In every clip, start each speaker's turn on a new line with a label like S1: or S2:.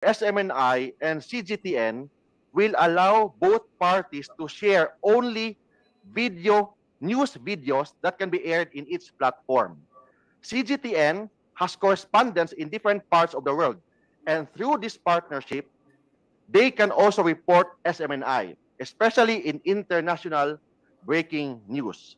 S1: SMNI and CGTN will allow both parties to share only news videos that can be aired in each platform. CGTN has correspondents in different parts of the world, and through this partnership, they can also report SMNI, especially in international breaking news.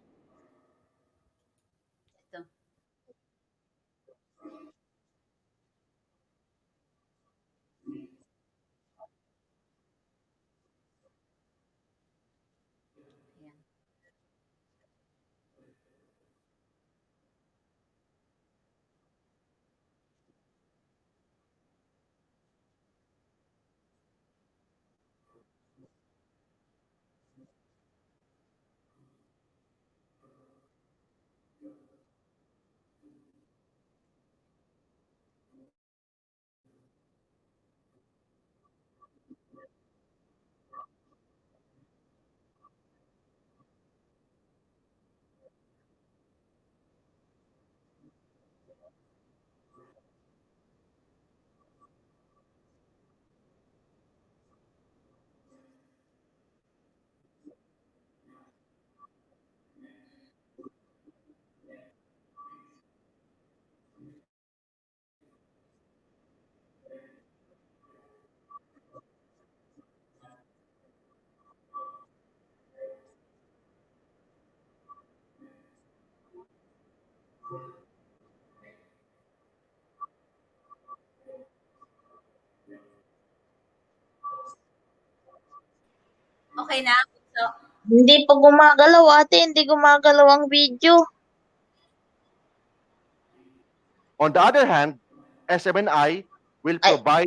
S2: Okay na? So,
S3: Hindi pa gumagalaw, ate. Hindi gumagalaw ang video.
S1: On the other hand, SMNI will provide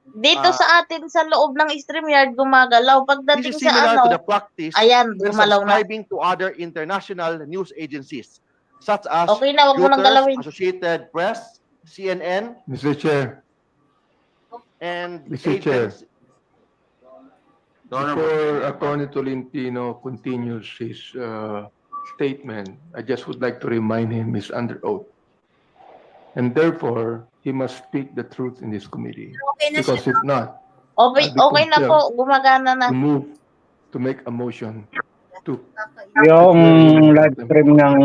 S3: Dito sa atin sa loob ng StreamYard gumagalaw.
S1: this
S3: Pagdating
S1: is
S3: sa
S1: similar
S3: ano,
S1: to the practice
S3: ayan,
S1: when
S3: gumalaw na.
S1: subscribing to other international news agencies such as
S3: Okay na, wag mo nang
S1: Reuters,
S3: galawin.
S1: Associated Press, CNN,
S4: Mr. Chair,
S1: and
S4: Mr. Chair.
S1: agents.
S4: Before Attorney Tolentino continues his statement, I just would like to remind him he's under oath. And therefore, he must speak the truth in this committee.
S2: okay na
S4: Because
S2: siya.
S4: if not,
S3: Okay,
S4: I'll be
S3: okay na po. Gumagana na.
S4: to move to make a motion to
S5: Yung live stream ng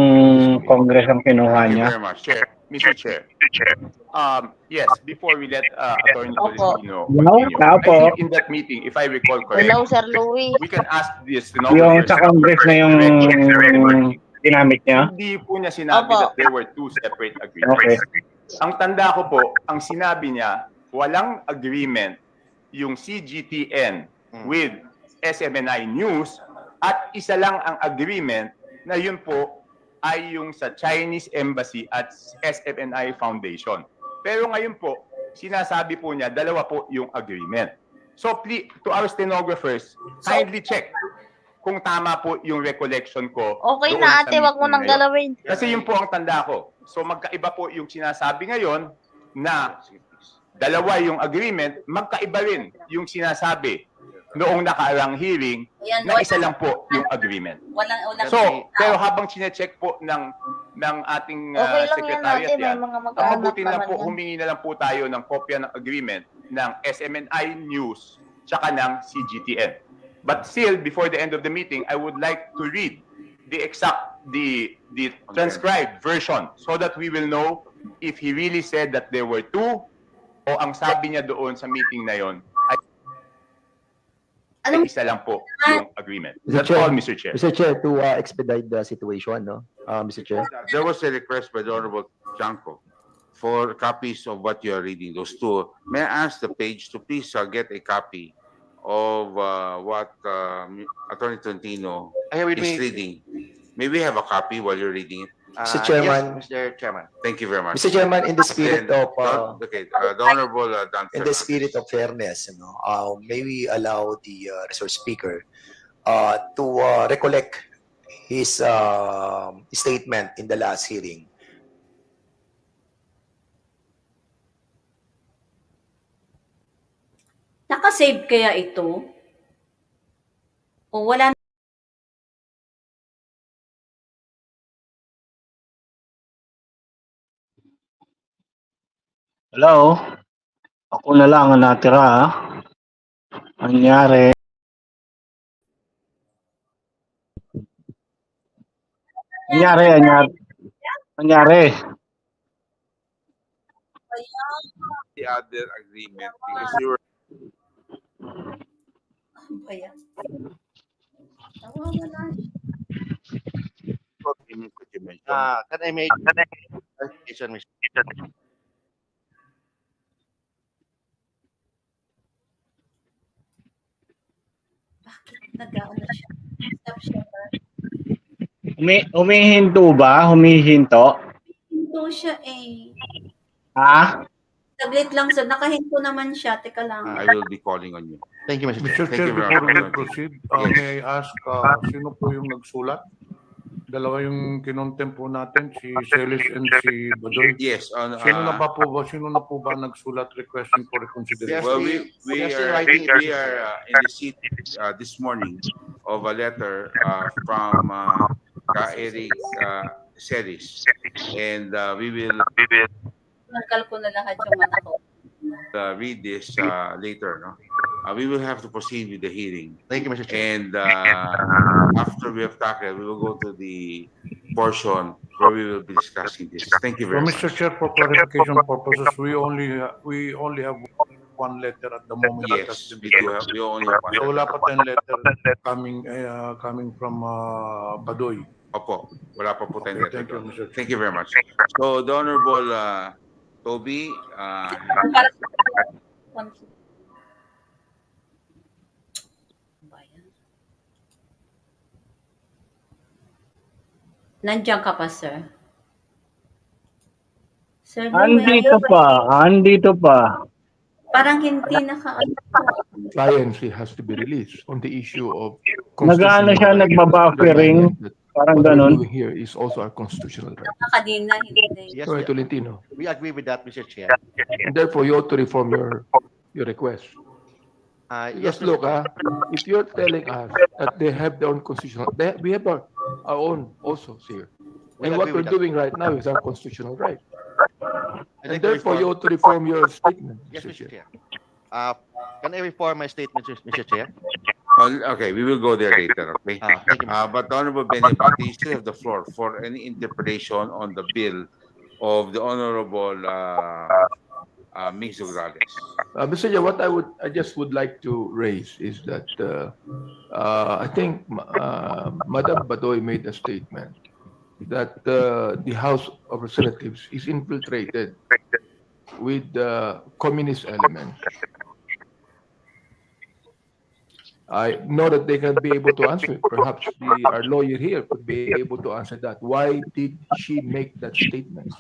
S5: Congress ang kinuha
S6: Thank you
S5: niya.
S6: very much, Chair. Mr. Chair. Yes, before we let Attorney
S3: Opo.
S6: Tolentino
S5: No,
S6: continue, I
S5: opo.
S6: think in that meeting, if I recall
S3: Hello,
S6: correctly,
S3: Sir Louie.
S6: we can ask the
S5: Yung
S6: stenographers.
S5: sa Congress na yung ginamit niya.
S6: Hindi po niya sinabi
S3: Opo.
S6: that there were two separate agreements.
S5: Okay.
S6: Ang tanda ko po, ang sinabi niya, walang agreement yung CGTN with SMNI News at isa lang ang agreement na yun po ay yung sa Chinese Embassy at SMNI Foundation. Pero ngayon po, sinasabi po niya, dalawa po yung agreement. So please, to our stenographers, kindly check kung tama po yung recollection ko.
S3: Okay
S6: doon
S3: na,
S6: sa
S3: ate. Wag mo
S6: meeting
S3: nang
S6: ngayon.
S3: galawin.
S6: Kasi yun po ang tanda ko. So magkaiba po yung sinasabi ngayon na dalawa yung agreement, magkaiba rin yung sinasabi noong nakaraang hearing
S2: Ayan,
S6: na isa lang po yung agreement.
S2: Walang
S6: So, pero habang chinecheck po ng ating
S3: Okay lang yan,
S6: secretariat
S3: ate. May
S6: yan,
S3: mga
S6: ang
S3: mag-aanak
S6: mabuti na
S3: naman
S6: po,
S3: yan.
S6: humingi na lang po tayo ng kopya ng agreement ng SMNI News tsaka ng CGTN. But still, before the end of the meeting, I would like to read the transcribed version so that we will know if he really said that there were two o ang sabi niya doon sa meeting na yon ay isa lang po yung agreement. That's all, Mr. Chair.
S7: Mr. Chair, to expedite the situation, no, Mr. Chair.
S8: There was a request by the Honorable Chanco for copies of what you are reading, those two. May I ask the page to please get a copy of what Attorney Tolentino
S1: I have with
S8: is
S1: me,
S8: reading? May we have a copy while you're reading it?
S7: Mr. Chairman.
S1: Yes, Mr. Chairman.
S8: Thank you very much.
S7: Mr. Chairman, in the spirit
S8: Then,
S7: of
S8: the Honorable Dan
S7: in the
S8: Fernandez.
S7: spirit of fairness, may we allow the resource speaker to recollect his statement in the last hearing.
S2: Nakasave kaya ito? O wala?
S5: Hello? Ako na lang ang natira, ha? Anyari. Anyari.
S8: The other agreement because you were
S2: Ano ba yan? Tawagan na.
S8: agreement that you mentioned.
S1: Can I make clarification, Mr.
S2: Bakit nag-ano siya? Stop siya ba?
S5: Humihinto ba? Humihinto?
S2: Hinto siya eh.
S5: Ha?
S2: Saglit lang sir. Nakahinto naman siya. Teka lang.
S8: I will be calling on you.
S1: Thank you, Mr. Chair.
S9: Mr.
S8: Thank
S9: Chair,
S8: you very
S9: before we
S8: much.
S9: proceed,
S8: Yes.
S9: may I ask, sino po yung nagsulat? Dalawa yung kinontempo natin, si Celis and si Badoy.
S8: Yes, on
S9: Sino na po ba nagsulat requesting for reconsideration?
S8: well,
S1: We are still writing it.
S8: we are in the seat this morning of a letter from Eric Celis, and we will
S2: Nagkal ko na lahat yung mga ko.
S8: read this later. No, we will have to proceed with the hearing,
S1: Thank you, Mr. Chair.
S8: and after we have tackled, we will go to the portion where we will be discussing this. Thank you
S9: So,
S8: very much.
S9: Mr. Chair, for clarification purposes, we only have one letter at the moment. that has
S8: Yes,
S9: been
S8: we do
S9: discussed.
S8: have. We only have one.
S9: So, wala pa tayong letter coming from Badoy.
S8: Opo, wala pa po tayong
S9: Okay,
S8: letter
S9: thank you,
S8: doon.
S9: Mr. Chair.
S8: Thank you very much. So, the Honorable Toby,
S2: Para sa Nandiyan ka pa, sir. Sir
S5: Andito pa.
S2: Parang hindi naka-ano.
S4: Client has to be released on the issue of
S5: Nag-ano siya, nagbabuffering. Parang
S4: What we're
S5: ganun.
S4: doing here is also our constitutional right.
S2: Kanina, hindi.
S1: Yes,
S4: Sorry, Tolentino.
S1: we agree with that, Mr. Chair.
S4: And therefore, you ought to reform your request.
S1: Yes,
S4: Just look, if you're telling us that they have their own constitutional, we have our own also here.
S1: We
S4: And what
S1: agree
S4: we're
S1: with that.
S4: doing right now is our constitutional right.
S1: I'd like
S4: And
S1: to
S4: therefore, you
S1: reform-
S4: ought to reform your statement.
S1: Yes,
S4: Mr.
S1: Mr.
S4: Chair.
S1: Chair. Can I reform my statement, Mr. Chair?
S8: okay, we will go there later, okay?
S1: Thank you, Mr.
S8: But the Honorable Benny Abante, you still have the floor for any interpretation on the bill of the Honorable Mix Gonzalez.
S4: Mr. Chair, what I just would like to raise is that I think Madam Badoy made a statement that the House of Representatives is infiltrated with communist elements. I know that they can be able to answer it. Perhaps our lawyer here could be able to answer that. Why did she make that statement?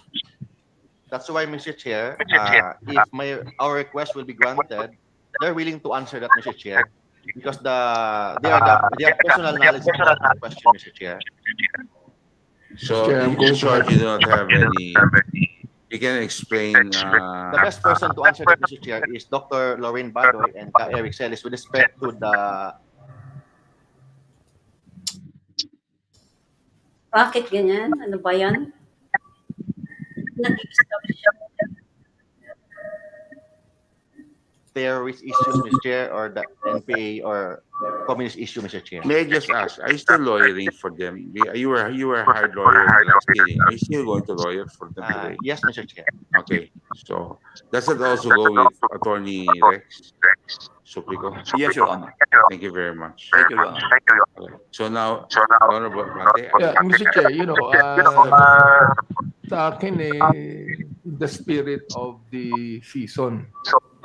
S1: That's why, Mr. Chair, if our request will be granted, they're willing to answer that, Mr. Chair, because they have personal knowledge about the question, Mr. Chair.
S8: So,
S4: Chair, I'm
S8: in
S4: going to
S8: short,
S4: have-
S8: you do not have any, you can explain,
S1: The best person to answer that, Mr. Chair, is Dr. Lorraine Badoy and Eric Celis with respect to the
S2: Bakit ganyan? Ano ba yan? Nag-stop siya.
S1: terrorist issues, Mr. Chair, or the NPA or communist issue, Mr. Chair.
S8: may I just ask, are you still lawyering for them? You were hired lawyer in the last hearing. Are you still going to lawyer for them today?
S1: Yes, Mr. Chair.
S8: Okay, so does that also go with Attorney Rex Suplico?
S6: Yes, Your Honor.
S8: Thank you very much.
S6: Thank you, Your Honor.
S8: Okay. So now, Honorable Abante,
S4: Yeah, Mr. Chair, sa akin the spirit of the season,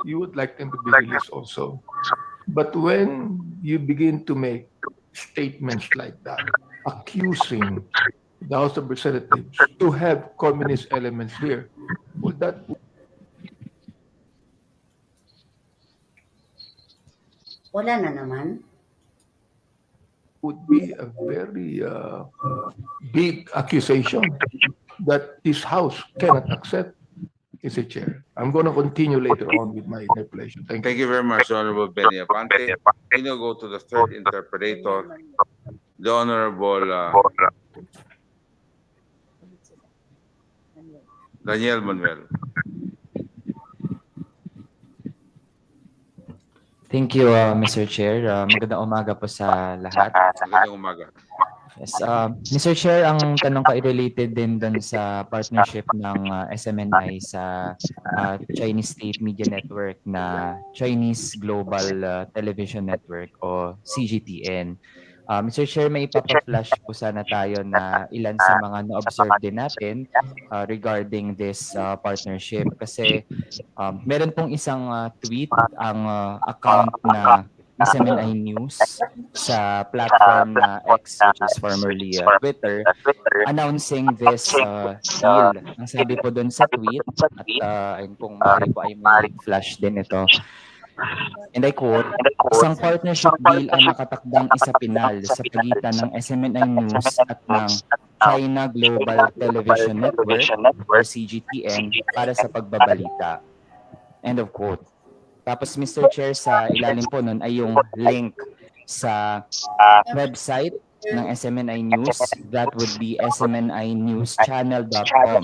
S4: you would like them to be released also. But when you begin to make statements like that, accusing the House of Representatives to have communist elements here, would that
S2: Wala na naman.
S4: would be a very big accusation that this House cannot accept, Mr. Chair. I'm going to continue later on with my interpellation. Thank you.
S8: thank you very much, Honorable Benny Abante. We now go to the third interpreter, the Honorable Daniel Manuel.
S10: Thank you, Mr. Chair. Magandang umaga po sa lahat.
S8: Magandang umaga.
S10: Yes, Mr. Chair, ang tanong ko ay related din dun sa partnership ng SMNI sa Chinese State Media Network na Chinese Global Television Network o CGTN. Mr. Chair, may ipapa-flash po sana tayo na ilan sa mga na-observe din natin regarding this partnership. Kasi meron pong isang tweet ang account na SMNI News sa platform na X, which is formerly Twitter, announcing this deal. Ang sabi po doon sa tweet, at ayun kung maaari po ay may flash din ito. And I quote, isang partnership deal ang nakatakdang isapinal sa pagitan ng SMNI News at ng China Global Television Network or CGTN para sa pagbabalita. End of quote. Tapos Mr. Chair, sa ilalim po nun ay yung link sa website ng SMNI News. That would be smninewschannel.com.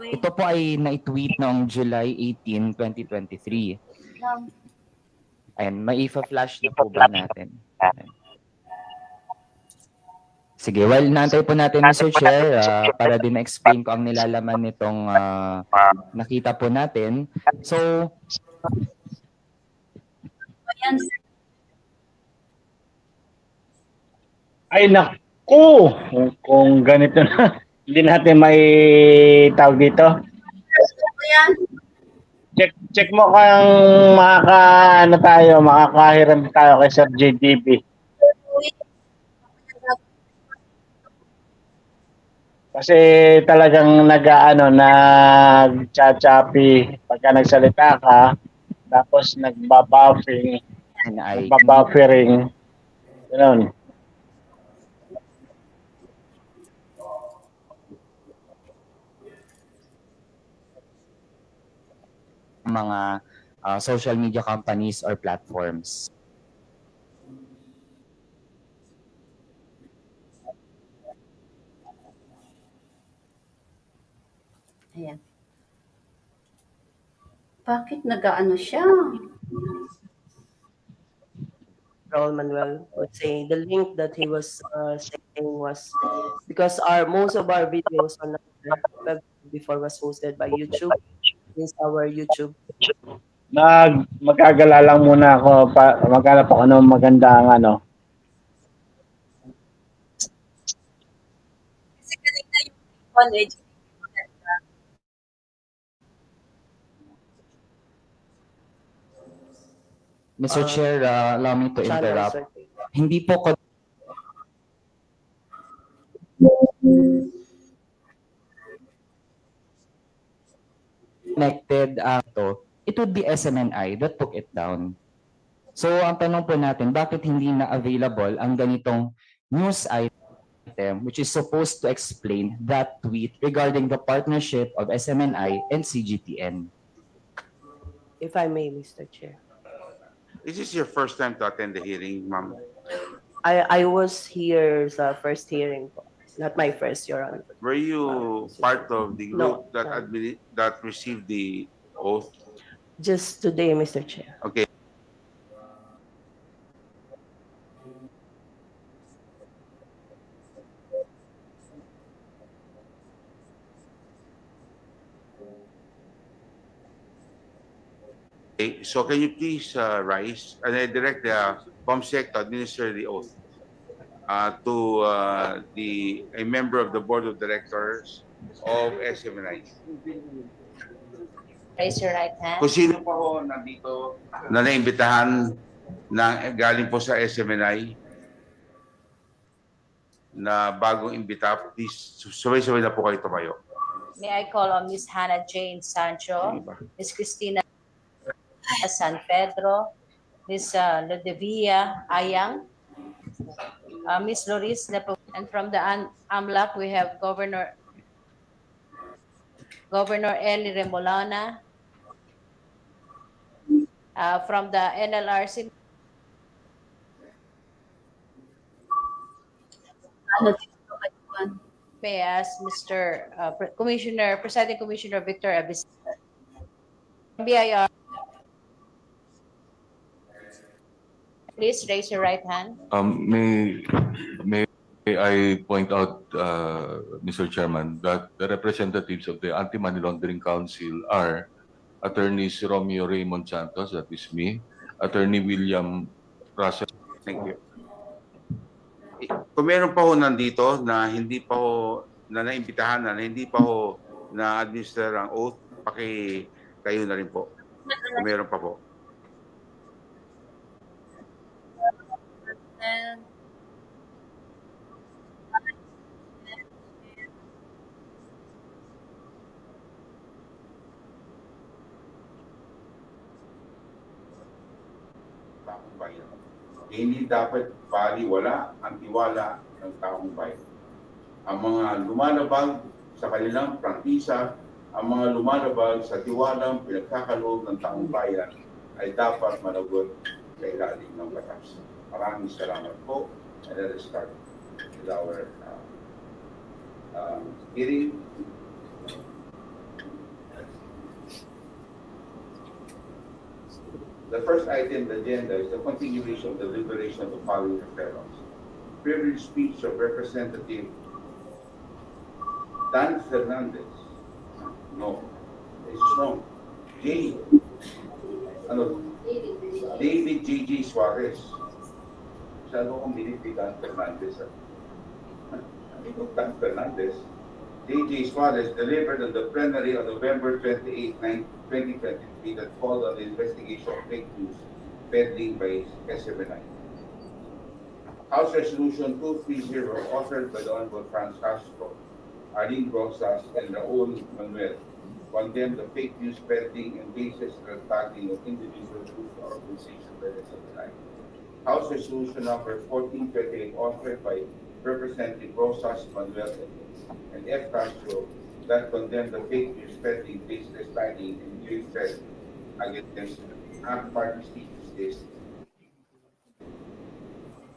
S10: Ito po ay na-tweet noong July 18, 2023. Ayan, may ifa-flash na po ba natin? Ayan. Sige, well, naantay po natin, Mr. Chair, para din na-explain ko ang nilalaman nitong nakita po natin. So,
S5: Ay, naku! Kung ganito na, hindi natin may tawag dito. Check mo kung makakahiram tayo kay Sir JDB. Kasi talagang nag-chachapi pagka nagsalita ka, tapos nagbabuffering, gano'n.
S10: mga social media companies or platforms.
S2: Ayan. Bakit nag-ano siya?
S11: Raul Manuel would say the link that he was saying was because most of our videos on our web before was hosted by YouTube. This is our YouTube.
S5: Magkagala lang muna ako, maghanap ako ng magandang ano.
S2: Kasi kanina yung college,
S10: Mr. Chair, allow me to interrupt. Hindi po connected to, it would be SMNI that took it down. So ang tanong po natin, bakit hindi na available ang ganitong news item which is supposed to explain that tweet regarding the partnership of SMNI and CGTN?
S11: If I may, Mr. Chair.
S8: Is this your first time to attend the hearing, ma'am?
S11: I was here sa first hearing po. Not my first, Your Honor.
S8: Were you part of the group
S11: No,
S8: that received the oath?
S11: Just today, Mr. Chair.
S8: Okay. Okay, so can you please rise and I direct the POMSEC to administer the oath to a member of the board of directors of SMNI.
S2: raise your right hand.
S8: Kung sino pa ho nandito na naimbitahan na galing po sa SMNI na bagong imbita, please sabay-sabay na po kayo tumayo.
S2: May I call on Miss Hannah Jane Sancho, Miss Christina San Pedro, Miss Lodevia Ayang, Miss Loris Lepo, and from the AMLAC we have Governor Eli Remolana. From the NLRC, may I ask Mr. Presiding Commissioner Victor Abis, BIR, Please raise your right hand.
S12: May I point out, Mr. Chairman, that the representatives of the Anti-Money Laundering Council are Attorneys Romeo Raymond Santos, that is me, Attorney William Russell.
S8: Thank you. Kung meron pa ho nandito na hindi pa ho na naimbitahan na hindi pa ho na-administer ang oath, kayo na rin po. Kung meron pa po. Taong bayan. Hindi dapat baliwala ang tiwala ng taong bayan. Ang mga lumalabag sa kanilang prangkisa, ang mga lumalabag sa tiwalang pinagkakaloob ng taong bayan ay dapat managot sa ilalim ng batas. Maraming salamat po. And let us start with our hearing. The first item on the agenda is the continuation of the deliberation of the following referrals. Privilege speech of Representative Dan Fernandez. No, it's wrong. David J.J. Suarez. Masyado kong binibig Dan Fernandez. Dan Fernandez. J.J. Suarez delivered on the plenary on November 28, 2023 that called on the investigation of fake news peddling by SMNI. House Resolution 230, authored by the Honorable Castro, Arlene Rosas, and Raul Manuel, condemned the fake news peddling and baseless tagging of individual groups or organizations by the SMNI. House Resolution number 1428, authored by Representative Rosas, Manuel, and F. Castro, that condemned the fake news spreading, baseless tagging, and doing threats against party speeches list.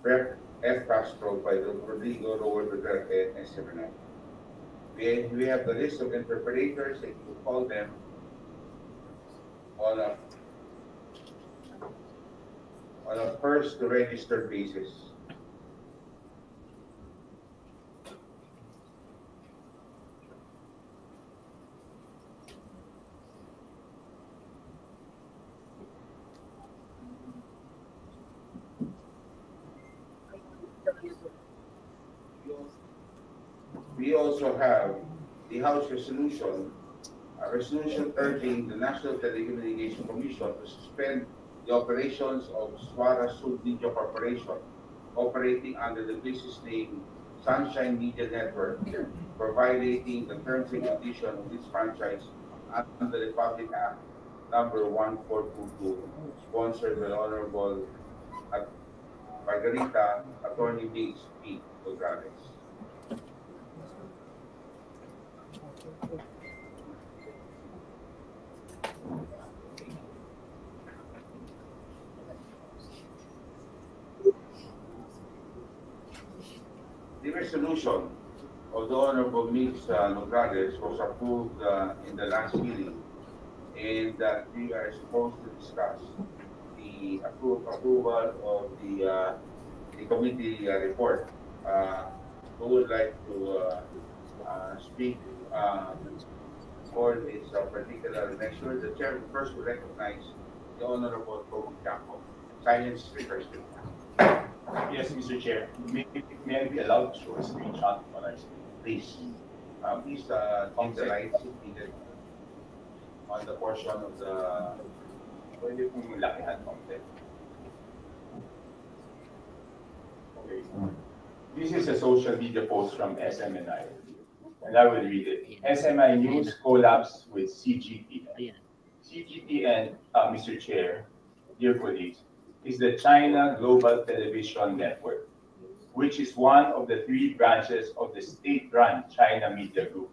S8: Rep. F. Castro by the Rodrigo Roel Duterte and SMNI. We have the list of interpreters, and you call them on a first to register basis. We also have the House Resolution, a resolution urging the National Telecommunication Commission to suspend the operations of Swara Sud Media Corporation, operating under the business name Sunshine Media Network, for violating the terms and conditions of this franchise under the Public Act number 1422, sponsored by the Honorable Margarita Attorney Biggs P. Gonzalez. The resolution of the Honorable Ms. Nograles was approved in the last hearing, and that we are supposed to discuss the approval of the committee report. Who would like to speak for this particular measure? The chair first will recognize the Honorable Toby Jaco. Silence refers to.
S6: Yes, Mr. Chair. May I be allowed to show a screenshot on our screen?
S8: Please.
S1: Please on the right seated on the portion of the.
S6: Pwede pong lakihan konti. Okay. This is a social media post from SMNI, and I will read it. SMI News collabs with CGTN. CGTN, Mr. Chair, dear colleagues, is the China Global Television Network, which is one of the 3 branches of the state-run China Media Group.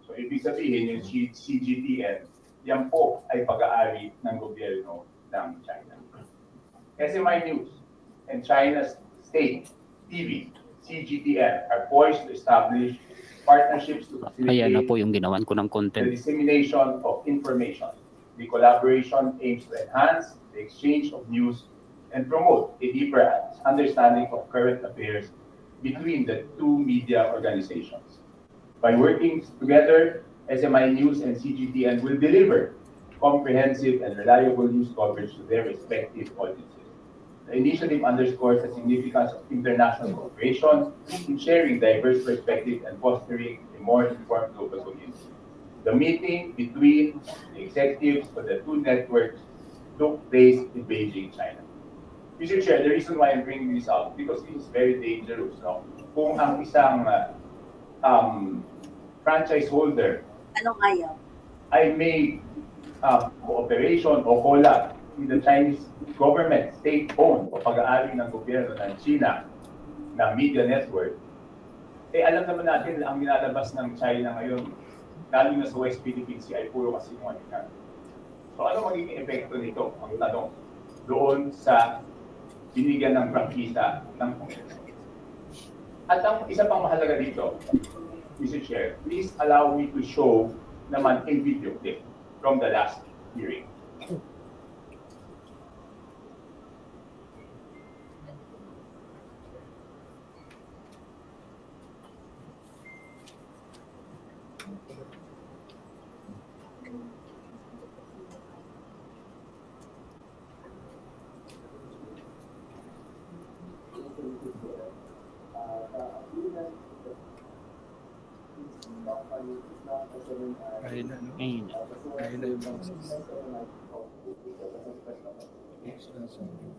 S6: So, ibig sabihin yung CGTN, yan po ay pag-aari ng gobyerno ng China. SMI News and China's state TV, CGTN, are poised to establish partnerships to
S13: Ayan na
S6: facilitate
S13: po yung ginawan ko ng
S6: the
S13: content.
S6: dissemination of information. The collaboration aims to enhance the exchange of news and promote a deeper understanding of current affairs between the two media organizations. By working together, SMI News and CGTN will deliver comprehensive and reliable news coverage to their respective audiences. The initiative underscores the significance of international cooperation in sharing diverse perspectives and fostering a more informed global community. The meeting between the executives of the two networks took place in Beijing, China. Mr. Chair, the reason why I'm bringing this up because it is very dangerous. No? Kung ang isang franchise holder ay may cooperation o collab with the Chinese government, state-owned o pag-aari ng gobyerno ng China na media network, eh alam naman natin ang nilalabas ng China ngayon, lalo na sa West Philippine Sea, ay puro kasinungalingan. So ano magiging epekto nito? Ang tanong doon sa binigyan ng prangkisa ng Kongreso. At ang isa pang mahalaga dito, Mr. Chair, please allow me to show naman a video clip from the last hearing.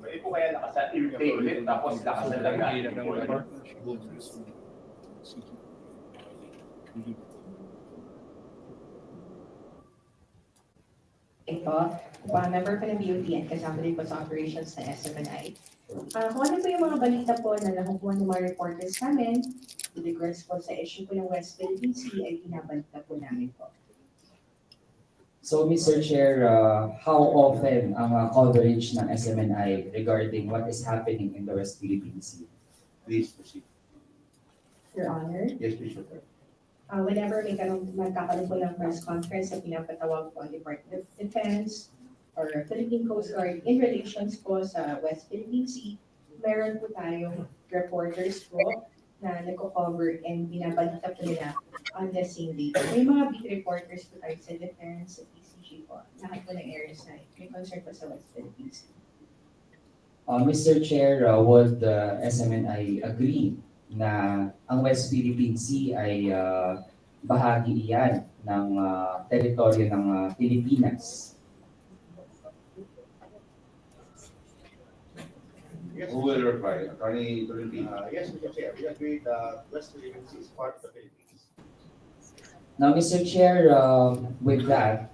S6: Pwede po kaya i-replay ulit tapos lakasan lang natin yung volume.
S13: Ito, member ko ng BOT and kasama din po sa operations ng SMNI. Kung ano po yung mga balita po na nakukuha ng mga reporters namin, with regards po sa issue po ng West Philippine Sea ay pinabalita po namin po.
S10: So, Mr. Chair, how often ang coverage ng SMNI regarding what is happening in the West Philippine Sea?
S8: Please proceed.
S13: Your Honor,
S8: Yes, please, Your Honor.
S13: whenever may magkakaroon po ng press conference na pinapatawag po ang Department of Defense or Philippine Coast Guard in relations po sa West Philippine Sea, meron po tayong reporters po na nagko-cover and binabalita po nila on the same day. May mga beat reporters po tayo sa Defense, sa PCG po, lahat po ng areas na may concern po sa West Philippine Sea.
S10: Mr. Chair, would the SMNI agree na ang West Philippine Sea ay bahagi iyan ng teritoryo ng Pilipinas?
S8: Who will reply? Attorney Tolentino.
S1: Yes, Mr. Chair, we agree that West Philippine Sea is part of the Philippines.
S10: Now, Mr. Chair, with that,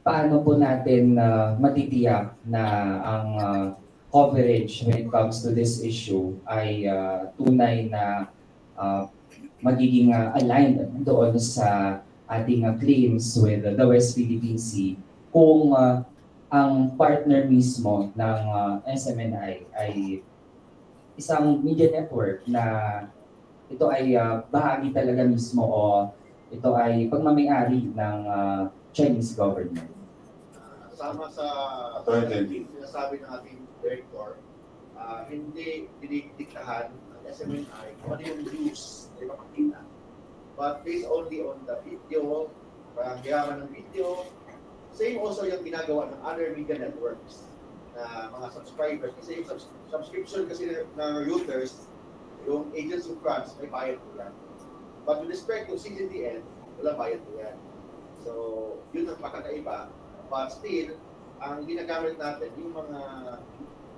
S10: paano po natin matitiyak na ang coverage when it comes to this issue ay tunay na magiging aligned doon sa ating claims with the West Philippine Sea kung ang partner mismo ng SMNI ay isang media network na ito ay bahagi talaga mismo o ito ay pagmamayari ng Chinese government.
S1: Sama sa sinasabi ng ating director, hindi dinidiktahan ng SMNI kung ano yung news na ipapakita. But based only on the video, yaman ng video, same also yung ginagawa ng other media networks na mga subscribers. Kasi yung subscription kasi ng Reuters, yung agency of France, may bayad po yan. But with respect to CGTN, wala bayad po yan. So, yun ang pagkakaiba. But still, ang ginagamit natin, yung mga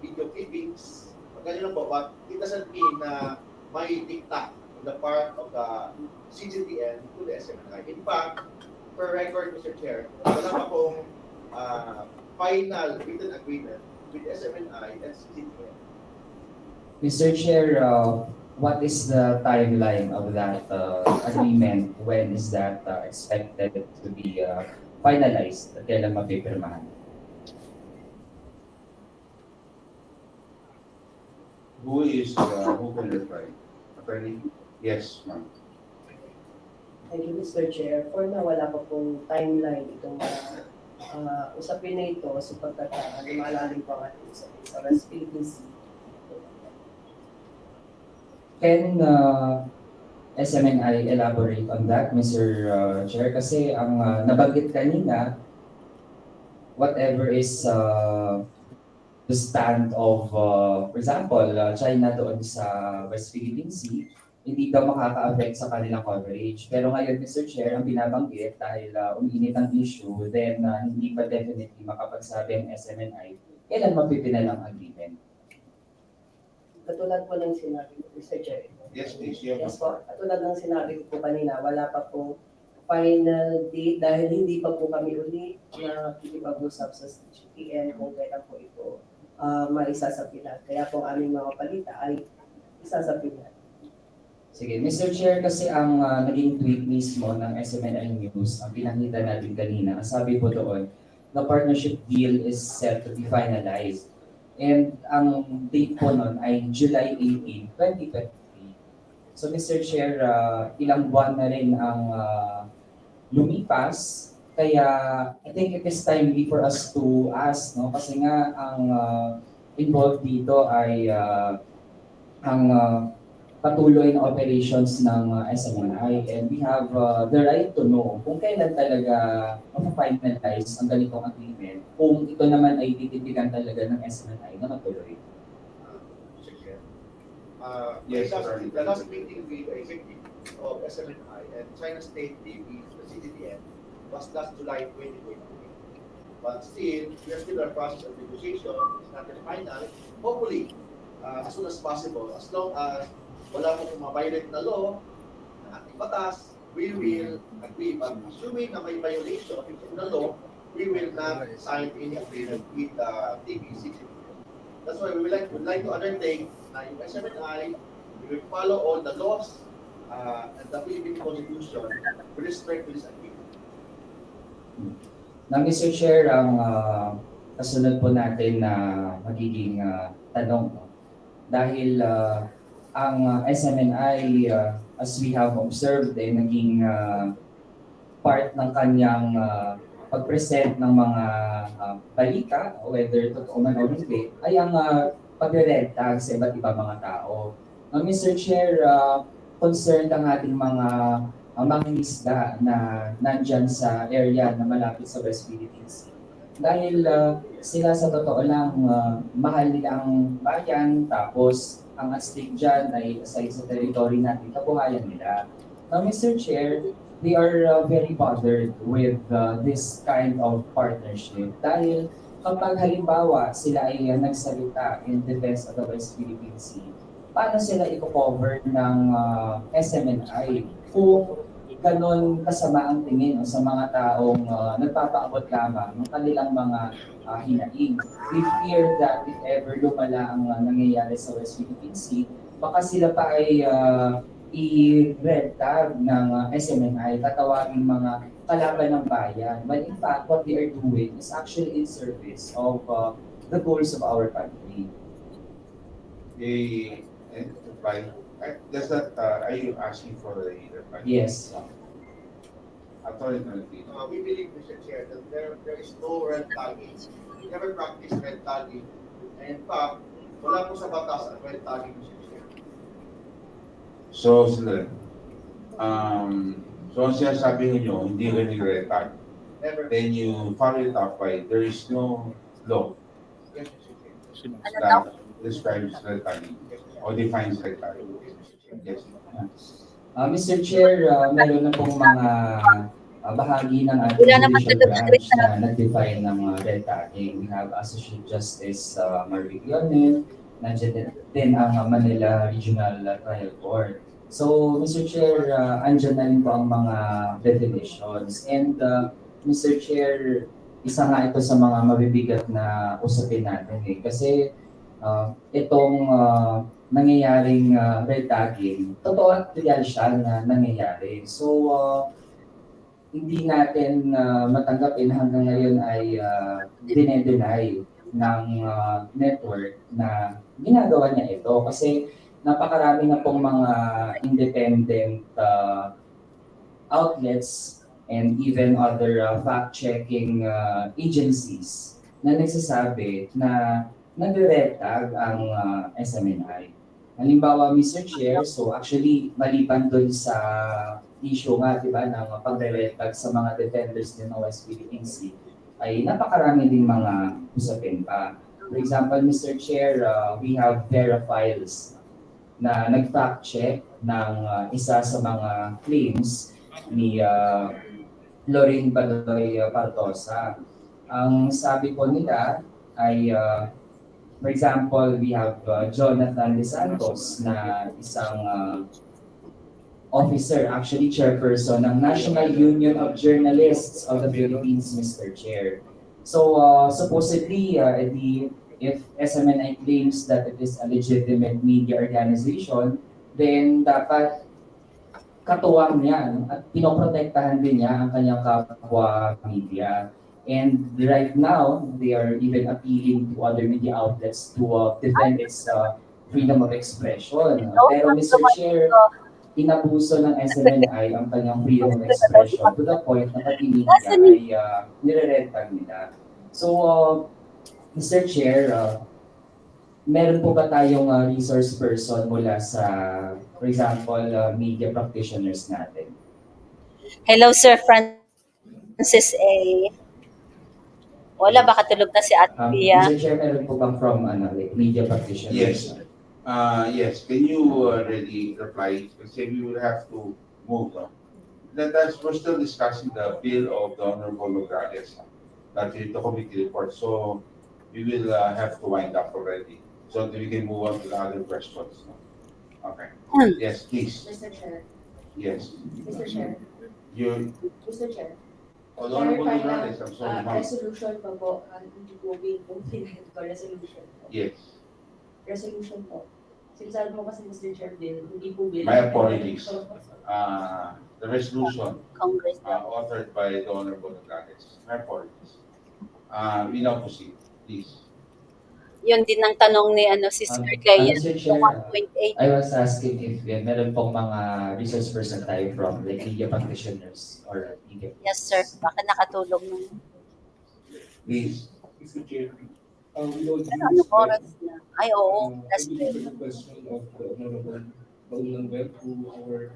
S1: video clippings, ganyan lang po, but it doesn't mean na may dikta on the part of the CGTN to the SMNI. In fact, per record, Mr. Chair, wala pa pong final written agreement with SMNI and CGTN.
S10: Mr. Chair, what is the timeline of that agreement? When is that expected to be finalized? Kailan mapipirmahan?
S8: Who can reply? Attorney? Yes, ma'am.
S11: Thank you, Mr. Chair. For now, wala pa pong timeline itong usapin na ito sapagkat lumalalim po ang ating usapin sa West Philippine Sea.
S10: Can SMNI elaborate on that, Mr. Chair? Kasi ang nabanggit kanina, whatever is the stand of, for example, China doon sa West Philippine Sea, hindi daw makaka-affect sa kanilang coverage. Pero ngayon, Mr. Chair, ang binabanggit dahil uminit ang issue, then hindi pa definitely makapagsabi ang SMNI, kailan mapipinal ang agreement?
S11: Katulad po ng sinabi ko, Mr. Chair.
S8: Yes, please.
S11: Yes po. Katulad ng sinabi ko po kanina, wala pa po final date dahil hindi pa po kami ulit na kikipag-usap sa CGTN kung kailan po ito maisasapilan. Kaya po aming mga palita ay isasapilan.
S10: Sige, Mr. Chair, kasi ang naging tweet mismo ng SMNI News, ang pinakita natin kanina, sabi po doon, the partnership deal is set to be finalized. And ang date po nun ay July 18, 2023. So Mr. Chair, ilang buwan na rin ang lumipas, kaya I think it is timely for us to ask, no? Kasi nga ang involved dito ay ang patuloy na operations ng SMNI, and we have the right to know kung kailan talaga ma-finalize ang ganitong agreement, kung ito naman ay tititigan talaga ng SMNI na matuloy.
S1: Yes, the last meeting with the executive of SMNI and China State Navy, the CGTN, was last July 2023. But still, we are still in the process of negotiation. It's not yet final. Hopefully, as soon as possible, as long as wala po ma-violate na law, na ating batas, we will agree. But assuming na may violation of the law, we will not sign any agreement with the TV-CGTN. That's why we would like to undertake na yung SMNI, we will follow all the laws and the Philippine Constitution with respect to this agreement.
S10: Na Mr. Chair, ang kasunod po natin na magiging tanong, no? Dahil ang SMNI, as we have observed, naging part ng kanyang pag-present ng mga balita, whether totoo man o hindi, ay ang pag-red tag sa iba't ibang mga tao. Mr. Chair, concerned ang ating mga mangingisda na nandyan sa area na malapit sa West Philippine Sea. Dahil sila sa totoo lang, mahal nila ang bayan, tapos ang astig dyan ay aside sa territory natin, kabuhayan nila. Now, Mr. Chair, they are very bothered with this kind of partnership dahil kapag halimbawa sila ay nagsalita in defense of the West Philippine Sea, paano sila i-cover ng SMNI kung ganon kasama ang tingin sa mga taong nagpapaabot lamang ng kanilang mga hinaing. We fear that if ever lumala ang nangyayari sa West Philippine Sea, baka sila pa ay i-red tag ng SMNI, tatawagin mga kalaban ng bayan. When in fact, what they are doing is actually in service of the goals of our country.
S8: Does that, are you asking for a reply?
S10: Yes.
S1: We believe, Mr. Chair, that there is no red tagging. We never practice red tagging. And in fact, wala po sa batas ang red tagging, Mr. Chair.
S8: So, so ang sinasabi ninyo, hindi rin yung red tag.
S1: Never.
S8: Then you follow it up by, there is no law
S1: Yes, Mr. Chair.
S8: that describes red tagging or defines red tagging. Yes.
S10: Mr. Chair, meron na pong mga bahagi ng ating judicial branch na nag-define ng red tagging. We have Associate Justice Marvick Yonel, nandiyan din ang Manila Regional Trial Court. So, Mr. Chair, andyan na rin po ang mga definitions. And Mr. Chair, isa nga ito sa mga mabibigat na usapin natin kasi itong nangyayaring red tagging, totoo at real siya na nangyayari. So, hindi natin matanggapin hanggang ngayon ay dinedenay ng network na ginagawa niya ito. Kasi napakarami na pong mga independent outlets and even other fact-checking agencies na nagsasabi na nagre-red tag ang SMNI. Halimbawa, Mr. Chair, so actually, maliban dun sa issue nga, di ba, ng pagre-red tag sa mga defenders din ng West Philippine Sea, ay napakarami ding mga usapin pa. For example, Mr. Chair, we have Vera Files na nag-fact check ng isa sa mga claims ni Lorraine Baloy Partosa. Ang sabi po nila ay, for example, we have Jonathan De Santos na isang officer, actually chairperson ng National Union of Journalists of the Philippines, Mr. Chair. So supposedly, if SMNI claims that it is a legitimate media organization, then dapat katuwang niya at pinoprotektahan din niya ang kanyang kapwa media. And right now, they are even appealing to other media outlets to defend its freedom of expression. Pero Mr. Chair, inabuso ng SMNI ang kanyang freedom of expression to the point na pati media ay nire-red-tag nila. So, Mr. Chair, meron po ba tayong resource person mula sa, for example, media practitioners natin?
S2: Hello, Sir Francis A. Wala, baka tulog na si Ate Pia.
S10: Mr. Chair, meron po bang from like, media practitioners?
S8: Yes. Yes. Can you already reply? Kasi we will have to move. We're still discussing the bill of the Honorable Nograles. That's the committee report. So we will have to wind up already. So that we can move on to the other questions. Okay. Yes, please.
S13: Mr. Chair.
S8: Yes.
S13: Mr. Chair. Mr. Chair.
S8: Honorable
S13: Clarify
S8: Nograles, I'm sorry,
S13: lang,
S8: ma'am.
S13: resolution pa po, hindi po being moved ko, resolution po.
S8: Yes.
S13: Resolution po. Sinasabi mo kasi Mr. Chair bill, hindi po bill.
S8: My apologies. The resolution
S2: Congress.
S8: authored by the Honorable Nograles. My apologies. We now proceed, please.
S2: Yun din ang tanong ni si Sir Gaya.
S10: Mr. Chair,
S2: 1.8.
S10: I was asking if meron pong mga resource person tayo from like media practitioners or media.
S2: Yes, sir. Baka nakatulog na.
S8: Please.
S14: Mr. Chair, we all
S2: Pero anong oras na? Ay, oo. Last
S14: the question of the Honorable Baunanwel to our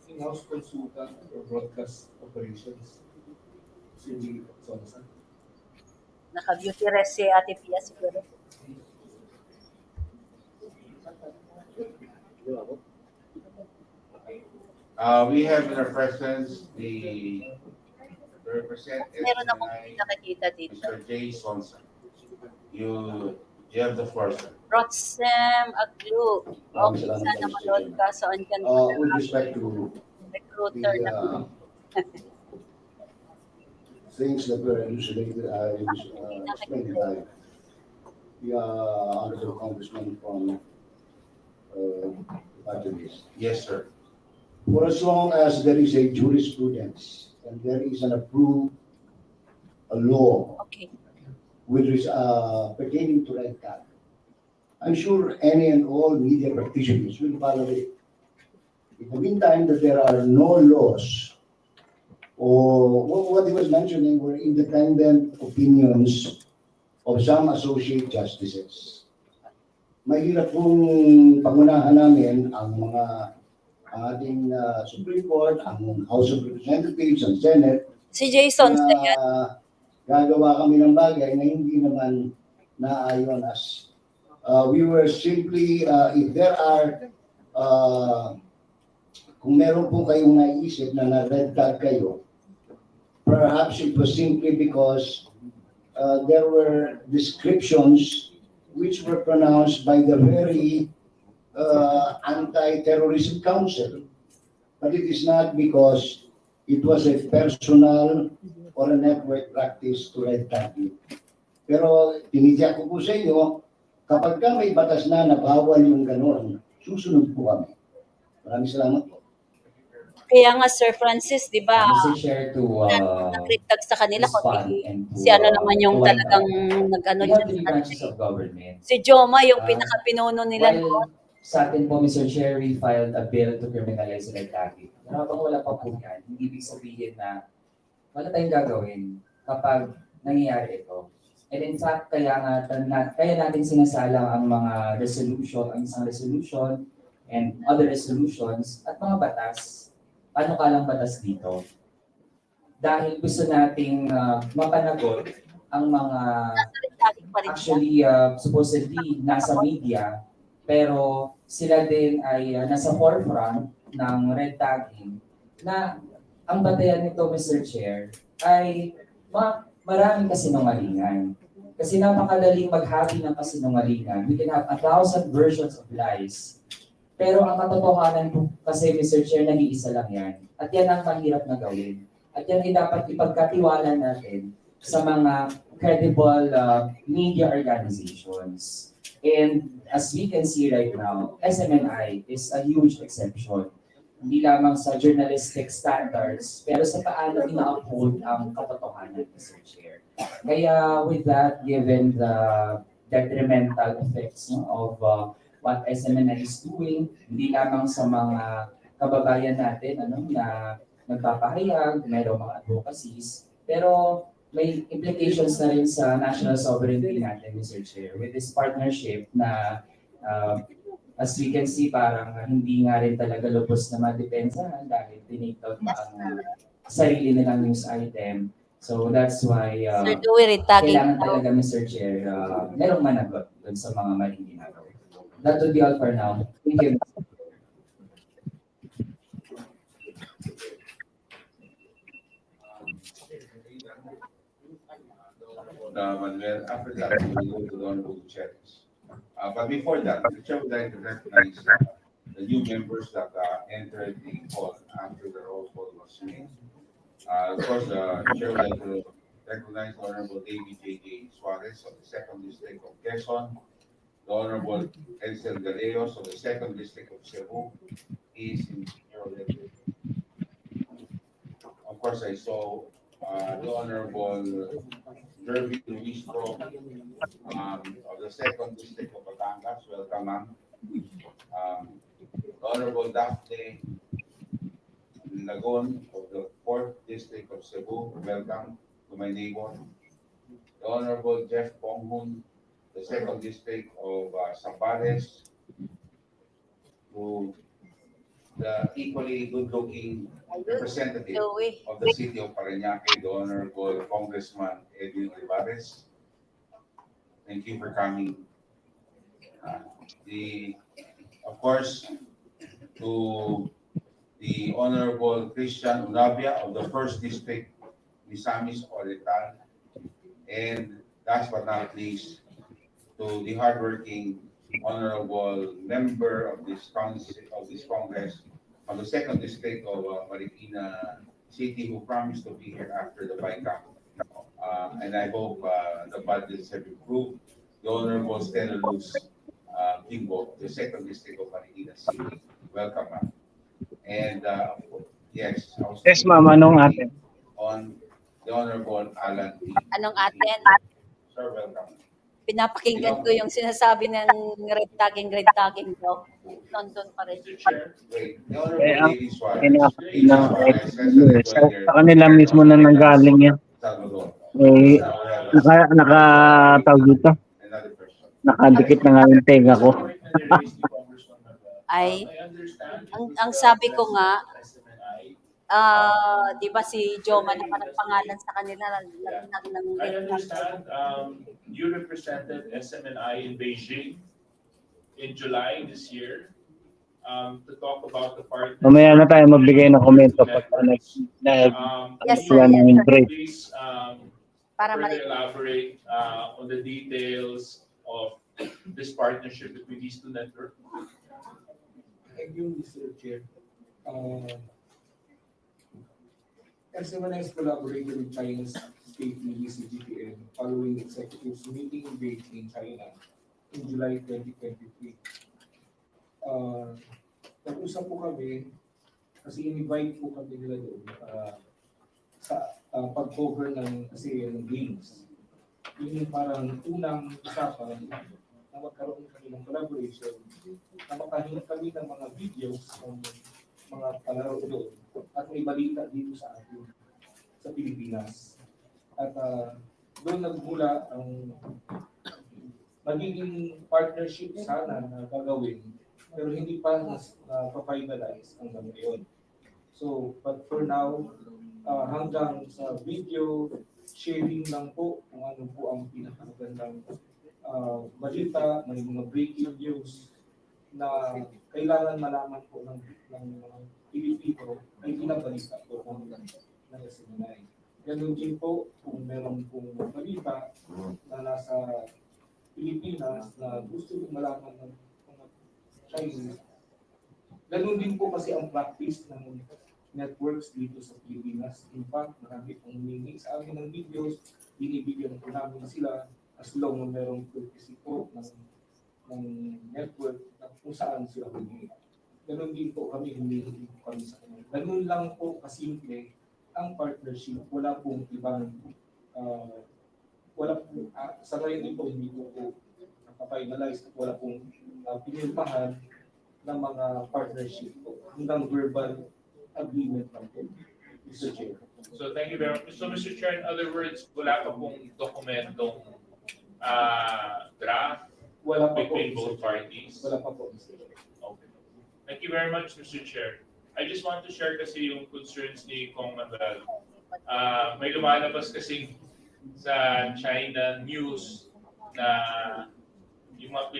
S14: in-house consultant for broadcast operations. Cindy Sonsa.
S2: Naka-beauty rest si Ate Pia siguro.
S8: We have in our presence the representative,
S2: Meron akong nakakita dito.
S8: Mr. J. Sonsa. You have the floor, sir.
S2: Rotsem Aglu. Okay, sana manood ka. Saan ka
S15: With respect to
S2: recruiter na.
S15: things that were elucidated, explained by the Honorable Congressman from Pajanis.
S8: Yes, sir.
S15: For as long as there is a jurisprudence and there is an approved law pertaining to red tag, I'm sure any and all media practitioners will follow it. In the meantime, that there are no laws or what he was mentioning were independent opinions of some associate justices. Mahirap pong pangunahan namin ang ating Supreme Court, ang House of Representatives, ang Senate.
S2: Si Jason,
S15: na gagawa kami ng bagay na hindi naman naayon as we were simply, if there are, kung meron po kayong naisip na na-red tag kayo, perhaps it was simply because there were descriptions which were pronounced by the very Anti-Terrorism Council. But it is not because it was a personal or a network practice to red tag you. Pero tinitiyak ko po sa inyo, kapag ka may batas na bawal yung ganon, susunod po kami. Maraming salamat po.
S2: Kaya nga, Sir Francis, di ba,
S10: Mr. Chair, to
S2: nag-tag sa kanila
S10: respond
S2: kundi
S10: and to,
S2: si ano naman yung talagang nag-ano
S10: we have
S2: dyan
S10: three
S2: sa
S10: branches of government.
S2: si Joma, yung pinaka-pinuno nila
S10: While
S2: noon.
S10: sa atin po, Mr. Chair, we filed a bill to criminalize red tagging. Habang wala pa po yan, hindi ibig sabihin na
S16: wala tayong gagawin kapag nangyayari ito. And in fact, kaya natin sinasalang ang mga resolution, ang isang resolution and other resolutions at mga batas. Panukalang batas dito. Dahil gusto nating mapanagot ang mga actually supposedly nasa media, pero sila din ay nasa forefront ng red tagging na ang batayan nito, Mr. Chair, ay maraming kasinungalingan. Kasi napakadaling maghabi ng kasinungalingan. We can have 1,000 versions of lies. Pero ang katotohanan po kasi, Mr. Chair, nag-iisa lang yan. At yan ang mahirap na gawin. At yan ay dapat ipagkatiwala natin sa mga credible media organizations. And as we can see right now, SMNI is a huge exception. Hindi lamang sa journalistic standards, pero sa paano ina-uphold ang katotohanan, Mr. Chair. Kaya with that, given the detrimental effects of what SMNI is doing, hindi lamang sa mga kababayan natin na nagpapahayag, mayroong mga advocacies, pero may implications na rin sa national sovereignty natin, Mr. Chair, with this partnership na as we can see, parang hindi nga rin talaga lubos na madepensahan dahil tinake out na ang sarili nilang news item. So that's why kailangan talaga, Mr. Chair, merong managot dun sa mga maling ginagawa. That would be all for now. Thank you.
S8: Manuel, after that, we will go to the honorable chairs. But before that, the chair would like to recognize the new members that entered the hall after the roll call was made. Of course, the chair would like to recognize the Honorable David J. Suarez of the 2nd District of Quezon, the Honorable Edsel Galeos of the 2nd District of Cebu. He is in senior level. Of course, I saw the Honorable Derby Luis Pro of the 2nd District of Batangas. Welcome, ma'am. Honorable Daphne Lagon of the 4th District of Cebu. Welcome to my neighbor. The Honorable Jeff Ponghun, the 2nd District of Zambales. To the equally good-looking representative of the city of Parañaque, the Honorable Congressman Edwin Olivares. Thank you for coming. Of course, to the Honorable Christian Unabia of the 1st District, Misamis Oriental, and last but not least, to the hardworking honorable member of this Congress from the 2nd District of Marikina City who promised to be here after the BICAM. And I hope the budgets have improved. The Honorable Stella Luz Kimbo, the 2nd District of Marikina City. Welcome, ma'am. And yes, I was
S5: ma'am, anong atin?
S8: On the Honorable Alan P.
S2: Anong atin?
S8: Sir, welcome.
S2: Pinapakinggan ko yung sinasabi ng red tagging daw. Nandun pa rin.
S5: Sa kanila mismo na nanggaling yan. Nakatawag dito. Nakadikit na nga yung tenga ko.
S2: Ay, ang sabi ko nga, di ba si Joma na parang pangalan sa kanila
S17: I understand you represented SMNI in Beijing in July this year to talk about the part.
S5: Mamaya na tayo magbigay ng komento pag
S17: please further elaborate on the details of this partnership between these two networks.
S14: Thank you, Mr. Chair. SMNI is collaborating with China's state media CGTN following executives meeting in Beijing, China in July 2023. Nag-usap po kami kasi in-invite po kami nila doon sa pag-cover ng games. Yun yung parang unang usapan na magkaroon kami ng collaboration na makahingi kami ng mga videos ng mga palaro doon at may balita dito sa atin. sa Pilipinas. At doon nagmula ang magiging partnership sana na gagawin, pero hindi pa na-finalize hanggang ngayon. So, but for now, hanggang sa video sharing lang po kung ano po ang pinakamagandang balita, may mga breaking news na kailangan malaman po ng Pilipino ay pinabalita po ng SMNI. Ganun din po kung meron pong balita na nasa Pilipinas na gusto kong malaman ng mga Chinese. Ganun din po kasi ang practice ng networks dito sa Pilipinas. In fact, marami pong humingi sa amin ng videos, binibigyan po namin sila as long na merong courtesy po ng network na kung saan sila humingi. Ganun din po kami, humingi po kami sa kanila. Ganun lang po kasimple ang partnership. Wala pong ibang wala po, sa ngayon din po, hindi po nakafinalize at wala pong pinirmahan ng mga partnership po. Hanggang verbal agreement lang po, Mr. Chair.
S17: So thank you very much. So Mr. Chair, in other words, wala pa pong dokumentong draft
S14: Wala pa po,
S17: between both parties?
S14: Wala pa po, Mr. Chair.
S17: Okay. Thank you very much, Mr. Chair. I just want to share kasi yung concerns ni Kong Manuel. May lumalabas kasi sa China news na yung mga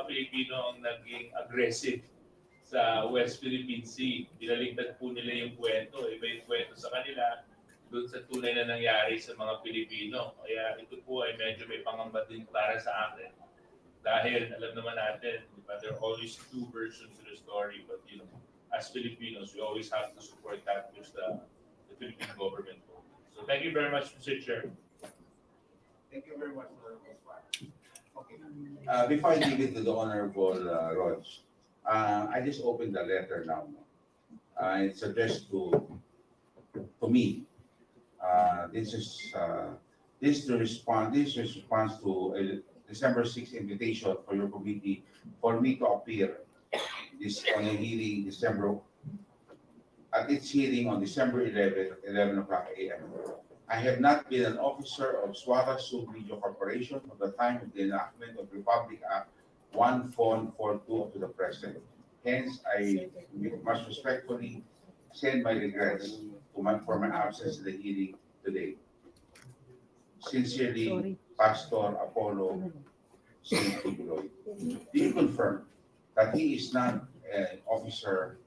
S17: Pilipino ang naging aggressive sa West Philippine Sea. Binaligtad po nila yung kwento. Iba yung kwento sa kanila doon sa tunay na nangyari sa mga Pilipino. Kaya ito po ay medyo may pangamba din para sa akin. Dahil alam naman natin, diba, there are always two versions of the story. But you know, as Filipinos, we always have to support that with the Philippine government. So thank you very much, Mr. Chair.
S8: Thank you very much. Okay. Before I give it to the Honorable Rog, I just opened the letter now. It's addressed to me. This is the response to a December 6th invitation for your committee for me to appear on a hearing at its hearing on December 11 o'clock a.m. I have not been an officer of Swara Sub Media Corporation from the time of the enactment of Republic Act 1442 up to the present. Hence, I must respectfully send my regrets for my absence in the hearing today. Sincerely, Pastor Apollo St. Tibuloy. Do you confirm that he is not an officer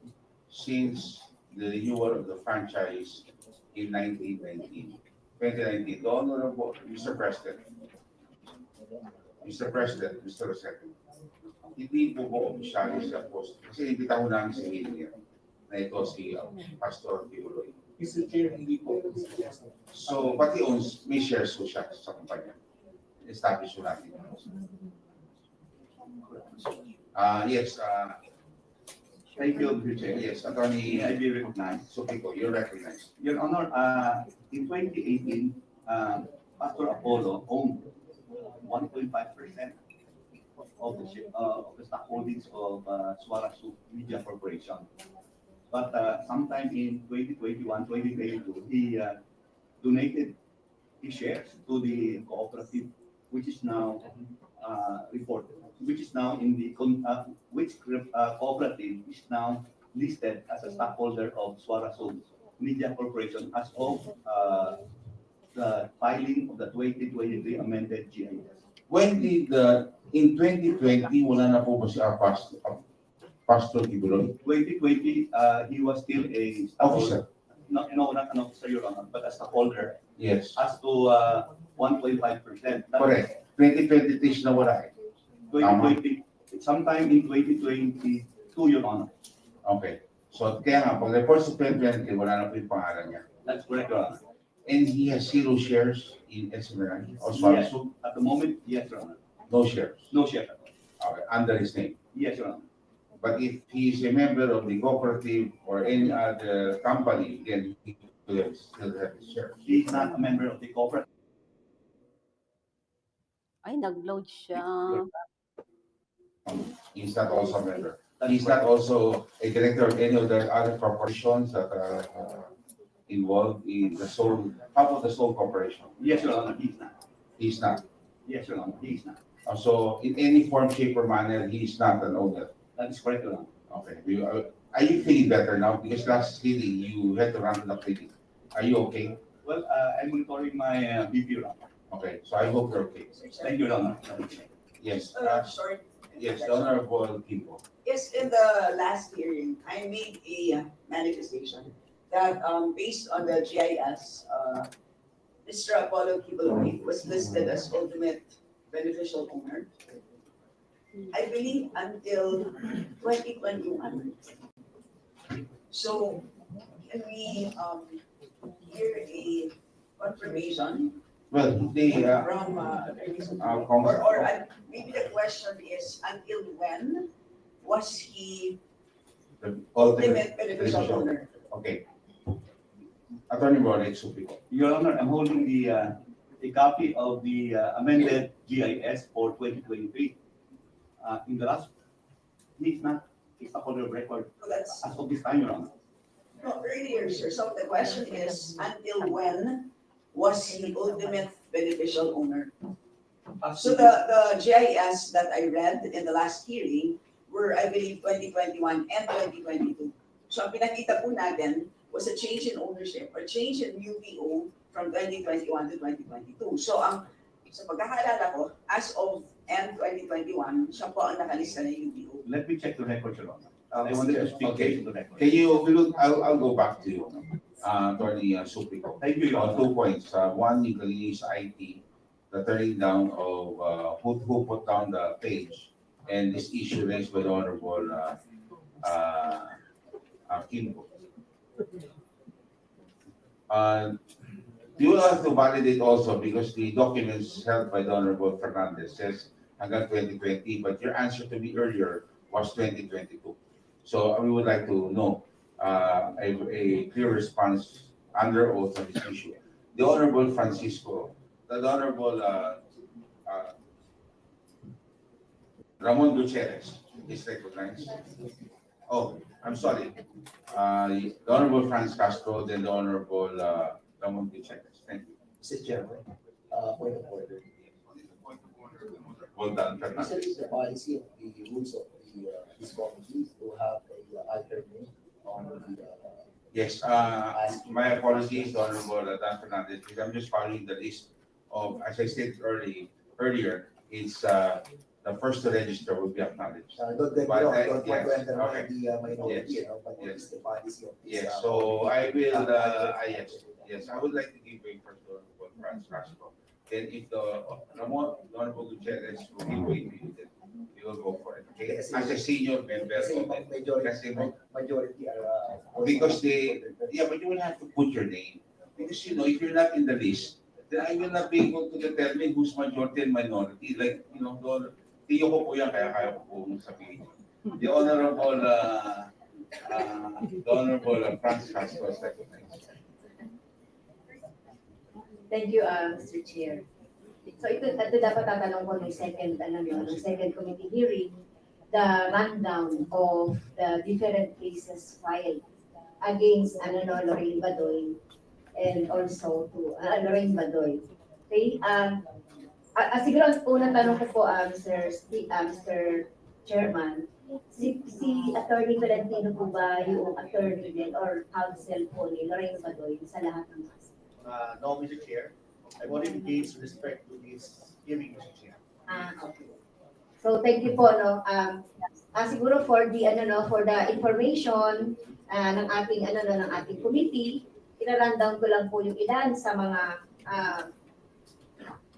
S8: since the renewal of the franchise in 2019? The Honorable Mr. President, Mr. Rossetti, hindi po ba opisyali sa post? Kasi imbita ko namin sa hearing na ito si Pastor Tibuloy.
S14: Mr. Chair, hindi po.
S8: So, pati owns, may shares po siya sa kumpanya. Establish po natin. Yes,
S18: thank you, Mr. Chair.
S8: yes, Attorney,
S18: I be recognized.
S8: so people, you're recognized.
S18: Your Honor, in 2018, Pastor Apollo owned 1.5% of the stock holdings of Swara Sub Media Corporation. But sometime in 2021, 2022, he donated his shares to the cooperative, which is now reported, which is now in the cooperative is now listed as a stockholder of Swara Sub Media Corporation as of the filing of the 2023 amended GIS.
S8: When did in 2020, wala na po ba si Pastor Tibuloy?
S18: 2020, he was still a
S8: Officer.
S18: No, not an officer, Your Honor, but a stockholder.
S8: Yes.
S18: As to 1.5%.
S8: Correct. 2023 na wala eh.
S18: 2020, sometime in 2022, Your Honor.
S8: Okay. So, kaya nga, pag report sa 2020, wala na po yung pangalan niya.
S18: That's correct, Your Honor.
S8: And he has 0 shares in SMNI or Swara
S18: Yes.
S8: Sub?
S18: At the moment, yes, Your Honor.
S8: No shares.
S18: No share.
S8: Okay. Under his name.
S18: Yes, Your Honor.
S8: But if he is a member of the cooperative or any other company, then he will still have his shares.
S18: He is not a member of the cooperative.
S19: Ay, nag-load siya.
S8: He's not also a member. He's not also a director of any of the other corporations that involved in the Seoul, half of the Seoul Corporation?
S18: Yes, Your Honor, he's not.
S8: He's not.
S18: Yes, Your Honor, he's not.
S8: So in any form, shape, or manner, he's not an owner.
S18: That is correct, Your Honor.
S8: Okay. Are you feeling better now? Because last hearing, you had to run the clinic. Are you okay?
S18: Well, I'm monitoring my BP, Your Honor.
S8: Okay. So I hope you're okay.
S18: Thank you, Your Honor.
S8: Yes.
S20: Sorry.
S8: Yes, the Honorable Kimbo.
S20: Yes, in the last hearing, I made a manifestation that based on the GIS, Mr. Apollo Kibalumi was listed as ultimate beneficial owner. I believe until 2021. So can we hear a confirmation
S8: Well, they,
S20: from maybe the question is until when was he
S8: the
S20: ultimate beneficial owner?
S8: Okay. Attorney Morex Supico.
S18: Your Honor, I'm holding a copy of the amended GIS for 2023. In the last, he's not a holder of record
S20: That's
S18: as of this time, Your Honor.
S20: no, earlier, sir. So the question is until when was he ultimate beneficial owner? So the GIS that I read in the last hearing were, I believe, 2021 and 2022. So ang pinakita po natin was a change in ownership or change in UPO from 2021 to 2022. So sa pagkakaalala ko, as of end 2021, siya po ang nakalista ng UPO.
S18: Let me check the record, Your Honor. I wanted to speak
S8: Okay.
S18: to the record.
S8: Can you, I'll go back to you, Attorney Supico.
S18: Thank you, Your
S8: On
S18: Honor.
S8: 2 points. One, you can use IT, the turning down of who put down the page, and this issue raised by the Honorable Kimbo. You will have to validate also because the documents held by the Honorable Fernandez says hanggang 2020, but your answer to me earlier was 2022. So we would like to know a clear response under oath on this issue. The Honorable Francisco, the Honorable Ramon Gutierrez is recognized. Oh, I'm sorry. The Honorable Franz Castro, then the Honorable Ramon Gutierrez. Thank you.
S7: Mr. Chairman, point of order.
S8: Well done,
S7: This
S8: Fernandez.
S7: is the policy of the rules of this committee to have a alternate on the.
S8: Yes, my apologies, Honorable Dan Fernandez, because I'm just following the list of, as I said earlier, it's the first to register will be acknowledged.
S7: Don't get me
S8: But
S7: wrong,
S8: I-
S7: don't want to
S8: yes,
S7: enter
S8: okay.
S7: the minority,
S8: Yes,
S7: you know, but
S8: yes.
S7: it's the policy of this.
S8: Yes, so I will, yes, I would like to give way first to Honorable Franz Castro. Then if the Honorable Gutierrez will give way to you, then we will go for it, okay? As a senior member
S7: Kasi
S8: of it.
S7: majority,
S8: Kasi
S7: majority are.
S8: Because but you will have to put your name. Because if you're not in the list, then I will not be able to determine who's majority and minority. Like, tiyo ko po yan, kaya ko po sabihin. The Honorable Franz Castro is recognized.
S21: Thank you, Mr. Chair. So ito dapat tatanong ko ng second committee hearing, the rundown of the different cases filed against Lorraine Badoy and also to Lorraine Badoy. Okay? Siguro ang unang tanong ko po, Mr. Chairman, si Attorney Valentino po ba yung attorney din or counsel po ni Lorraine Badoy sa lahat ng kaso?
S15: No, Mr. Chair. I'm only engaged with respect to this hearing, Mr. Chair.
S21: Okay. So thank you po, no. Siguro for the for the information ng ating committee, ina-rundown ko lang po yung ilan sa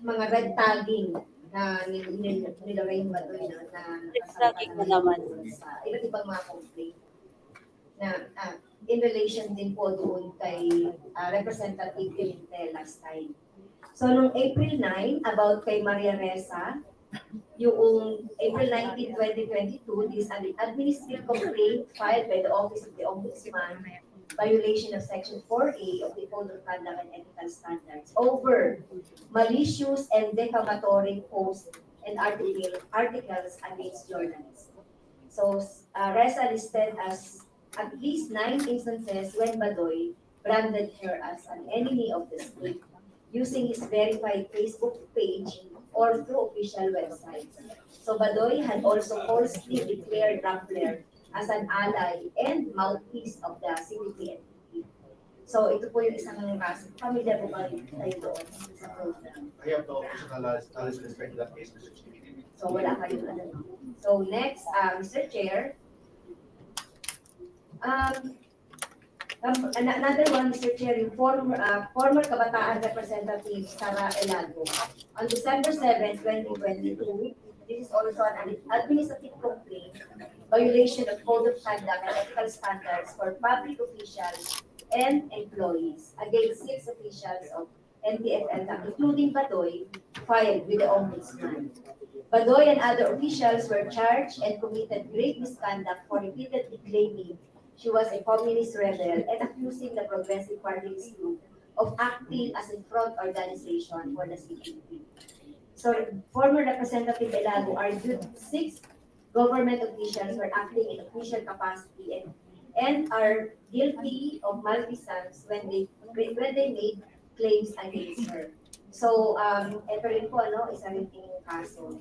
S21: mga red tagging na ni Lorraine Badoy na
S19: Tagging mo naman.
S21: sa iba't ibang mga complaint na in relation din po doon kay Representative Pimentel last time. So, noong April 9, about kay Maria Ressa, yung April 19, 2022, this administrative complaint filed by the Office of the Ombudsman, violation of Section 4A of the Code of Conduct and Ethical Standards over malicious and defamatory posts and articles against journalists. So, Ressa listed as at least 9 instances when Badoy branded her as an enemy of the state using his verified Facebook page or through official websites. So Badoy had also falsely declared Rappler as an ally and mouthpiece of the CDP-NPA. So ito po yung isang kaso. Familiar po ba tayo doon sa program?
S18: I have no personal knowledge with respect to that case, Mr. Chair.
S21: So wala kayo ano. So next, Mr. Chair, another one, Mr. Chair, yung former Kabataan Representative Sara Elago. On December 7, 2022, this is also an administrative complaint, violation of Code of Conduct and Ethical Standards for public officials and employees against 6 officials of NTFL, including Badoy, filed with the Ombudsman. Badoy and other officials were charged and committed grave misconduct for repeatedly claiming she was a communist rebel and accusing the Progressive Party's group of acting as a front organization for the CPP. So, former Representative Elago argued 6 government officials were acting in official capacity and are guilty of malfeasance when they made claims against her. So, ito rin po, isa rin yung kaso.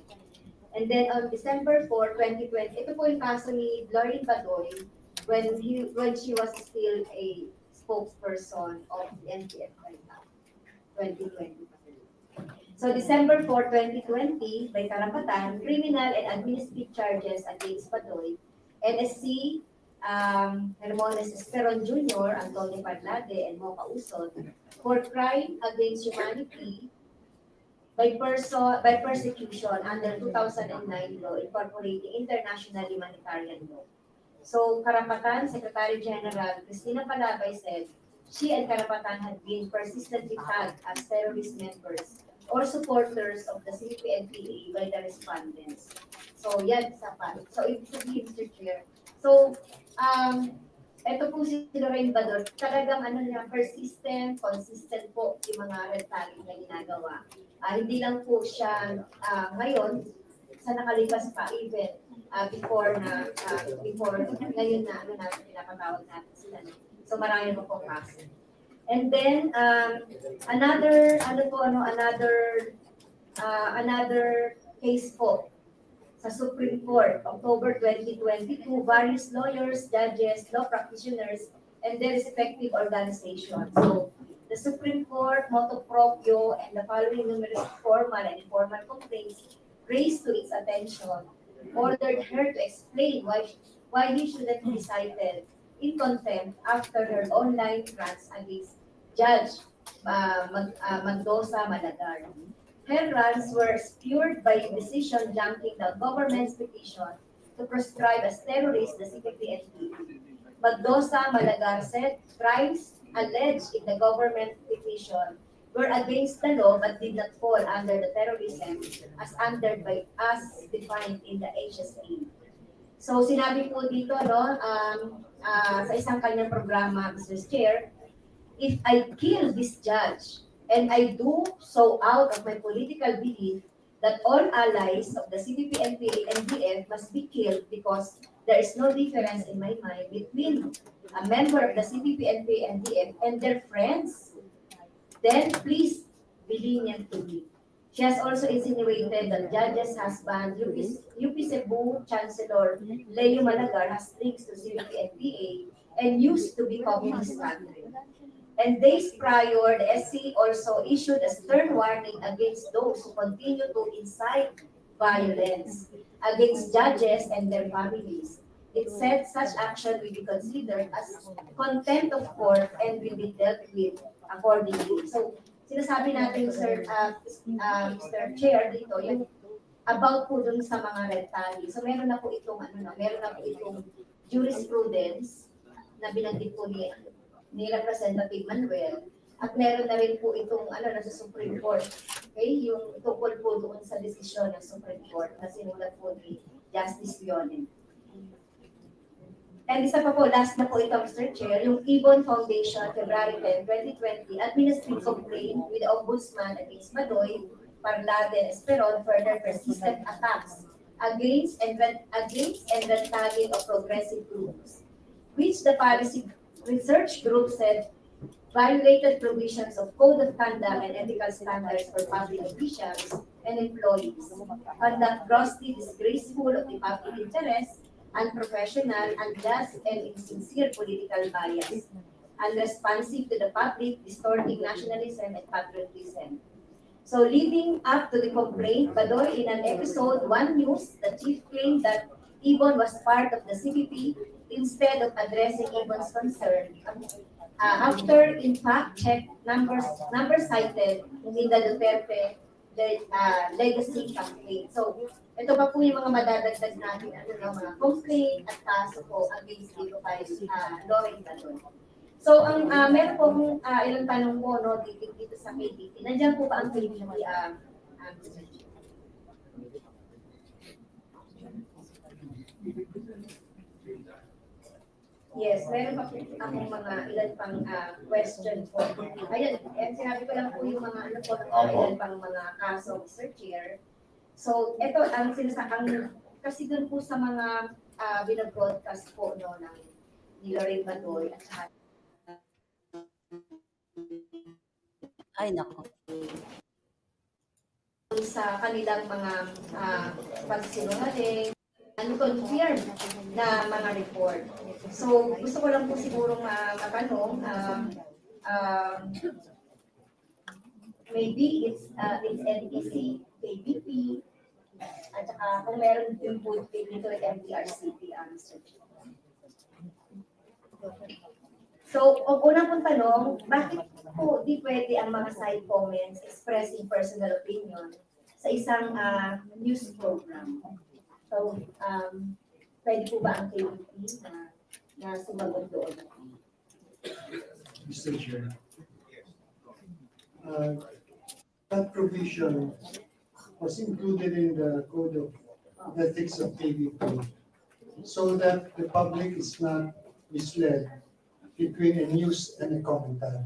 S21: And then on December 4, 2020, ito po yung kaso ni Lauren Badoy when she was still a spokesperson of the NTFL 2020. So December 4, 2020, by karapatan, criminal and administrative charges against Badoy, NSC, Hermones Esperon Jr., Antonio Parlade, and Mocha Usod for crime against humanity by persecution under 2009 law incorporating international humanitarian law. So, Karapatan, Secretary General Cristina Palabay said she and Karapatan had been persistently tagged as terrorist members or supporters of the CPNPA by the respondents. So, yan, isa pa. So, ibig sabihin, Mr. Chair. So, ito po si Lorraine Bador, talagang persistent, consistent po yung mga red tagging na ginagawa. Hindi lang po siya ngayon, sa nakalipas pa even, before ngayon na pinapatawag natin sila. So marami po pong kaso. And then another case po sa Supreme Court, October 2022, various lawyers, judges, law practitioners, and their respective organizations. So the Supreme Court, motu proprio, and the following numerous formal and informal complaints raised to its attention ordered her to explain why he shouldn't be cited in contempt after her online rants against Judge Mendoza Malagar. Her rants were spurred by a decision granting the government's petition to proscribe as terrorists the CPP-NP. Mendoza Malagar said crimes alleged in the government petition were against the law but did not fall under the terrorism as defined in the HSA. So sinabi po dito sa isang kanyang programa, Mr. Chair, if I kill this judge and I do so out of my political belief that all allies of the CPP-NPA and DF must be killed because there is no difference in my mind between a member of the CPP-NPA and DF and their friends, then please be lenient to me. She has also insinuated that judge's husband, UP Cebu Chancellor Leo Malagar, has links to CPP-NPA and used to be communist country. And days prior, the SC also issued a stern warning against those who continue to incite violence against judges and their families. It said such action will be considered as contempt of court and will be dealt with accordingly. So, sinasabi natin, Mr. Chair, dito, yung about po dun sa mga red tag. So, meron na po itong jurisprudence na binanggit po ni Representative Manuel, at meron na rin po itong sa Supreme Court. Okay, yung tungkol po doon sa desisyon ng Supreme Court na sinulat po ni Justice Leone. And isa pa po, last na po ito, Mr. Chair, yung Ibon Foundation, February 10, 2020, administrative complaint with the Ombudsman against Badoy, Parlade, and Esperon further persistent attacks against and red tagging of progressive groups, which the policy research group said violated provisions of Code of Conduct and Ethical Standards for public officials and employees, conduct grossly disgraceful of the public interest, unprofessional, unjust, and insincere political bias, unresponsive to the public, distorting nationalism and patriotism. So leading up to the complaint, Badoy, in an episode 1 News, the chief claimed that Ibon was part of the CPP instead of addressing Ibon's concern. After, in fact, check numbers cited in the Duterte legacy campaign. So, ito pa po yung mga madadagdag natin, mga complaint at kaso po against dito kay Lorraine Badoy. So, meron po akong ilang tanong po, no, dito sa KBP. Nandiyan po ba ang KBP? Yes, meron pa po akong mga ilan pang question po. Ayun, sinabi ko lang po yung mga ano po, ilan pang mga kaso, Mr. Chair. So, ito ang sinasakang, kasi dun po sa mga binabroadcast po, no, ng ni Lorraine Badoy at saka
S19: Ay, nako.
S21: sa kanilang mga pagsinungaling, unconfirm na mga report. So, gusto ko lang po siguro matanong, maybe it's NEC, KBP, at saka kung meron din po dito at MTRCP, Mr. Chair. So, ang unang pong tanong, bakit po di pwede ang mga side comments expressing personal opinion sa isang news program? So, pwede po ba ang KBP na sumagot doon?
S15: Mr. Chair. That provision was included in the Code of Ethics of KBP so that the public is not misled between a news and a commentary.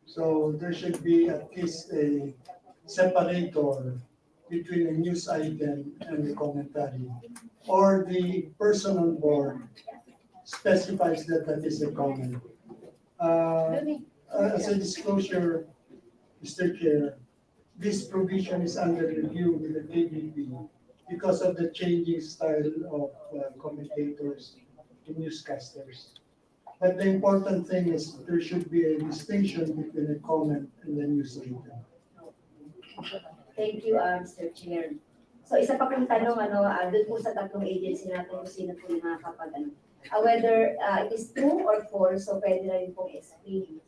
S15: So there should be at least a separator between a news item and the commentary, or the personal board specifies that that is a comment. As a disclosure, Mr. Chair, this provision is under review with the KBP because of the changing style of commentators and newscasters. But the important thing is there should be a distinction between a comment and a news item.
S21: Thank you, Mr. Chair. So isa pa pong tanong, doon po sa tatlong agency natin kung sino po yung nakakapag, whether it is true or false, so pwede na rin pong explain.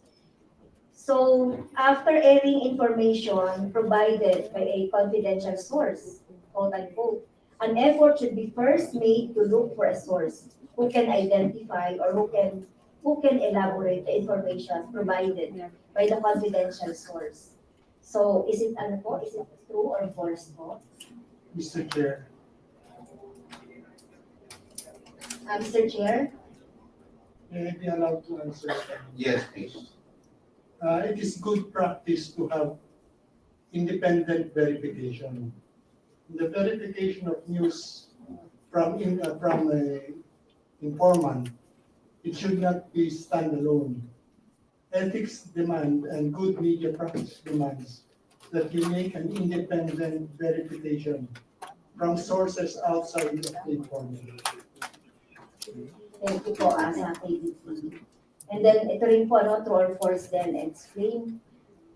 S21: So, after airing information provided by a confidential source, quote unquote, an effort should be first made to look for a source who can identify or who can elaborate the information provided by the confidential source. So, is it true or false po?
S15: Mr. Chair.
S21: Mr. Chair?
S15: May I be allowed to answer?
S8: Yes, please.
S15: It is good practice to have independent verification. The verification of news from a informant, it should not be standalone. Ethics demand and good media practice demands that you make an independent verification from sources outside of the informant.
S21: Thank you po, sa KBP. And then, ito rin po, true or false then, explain.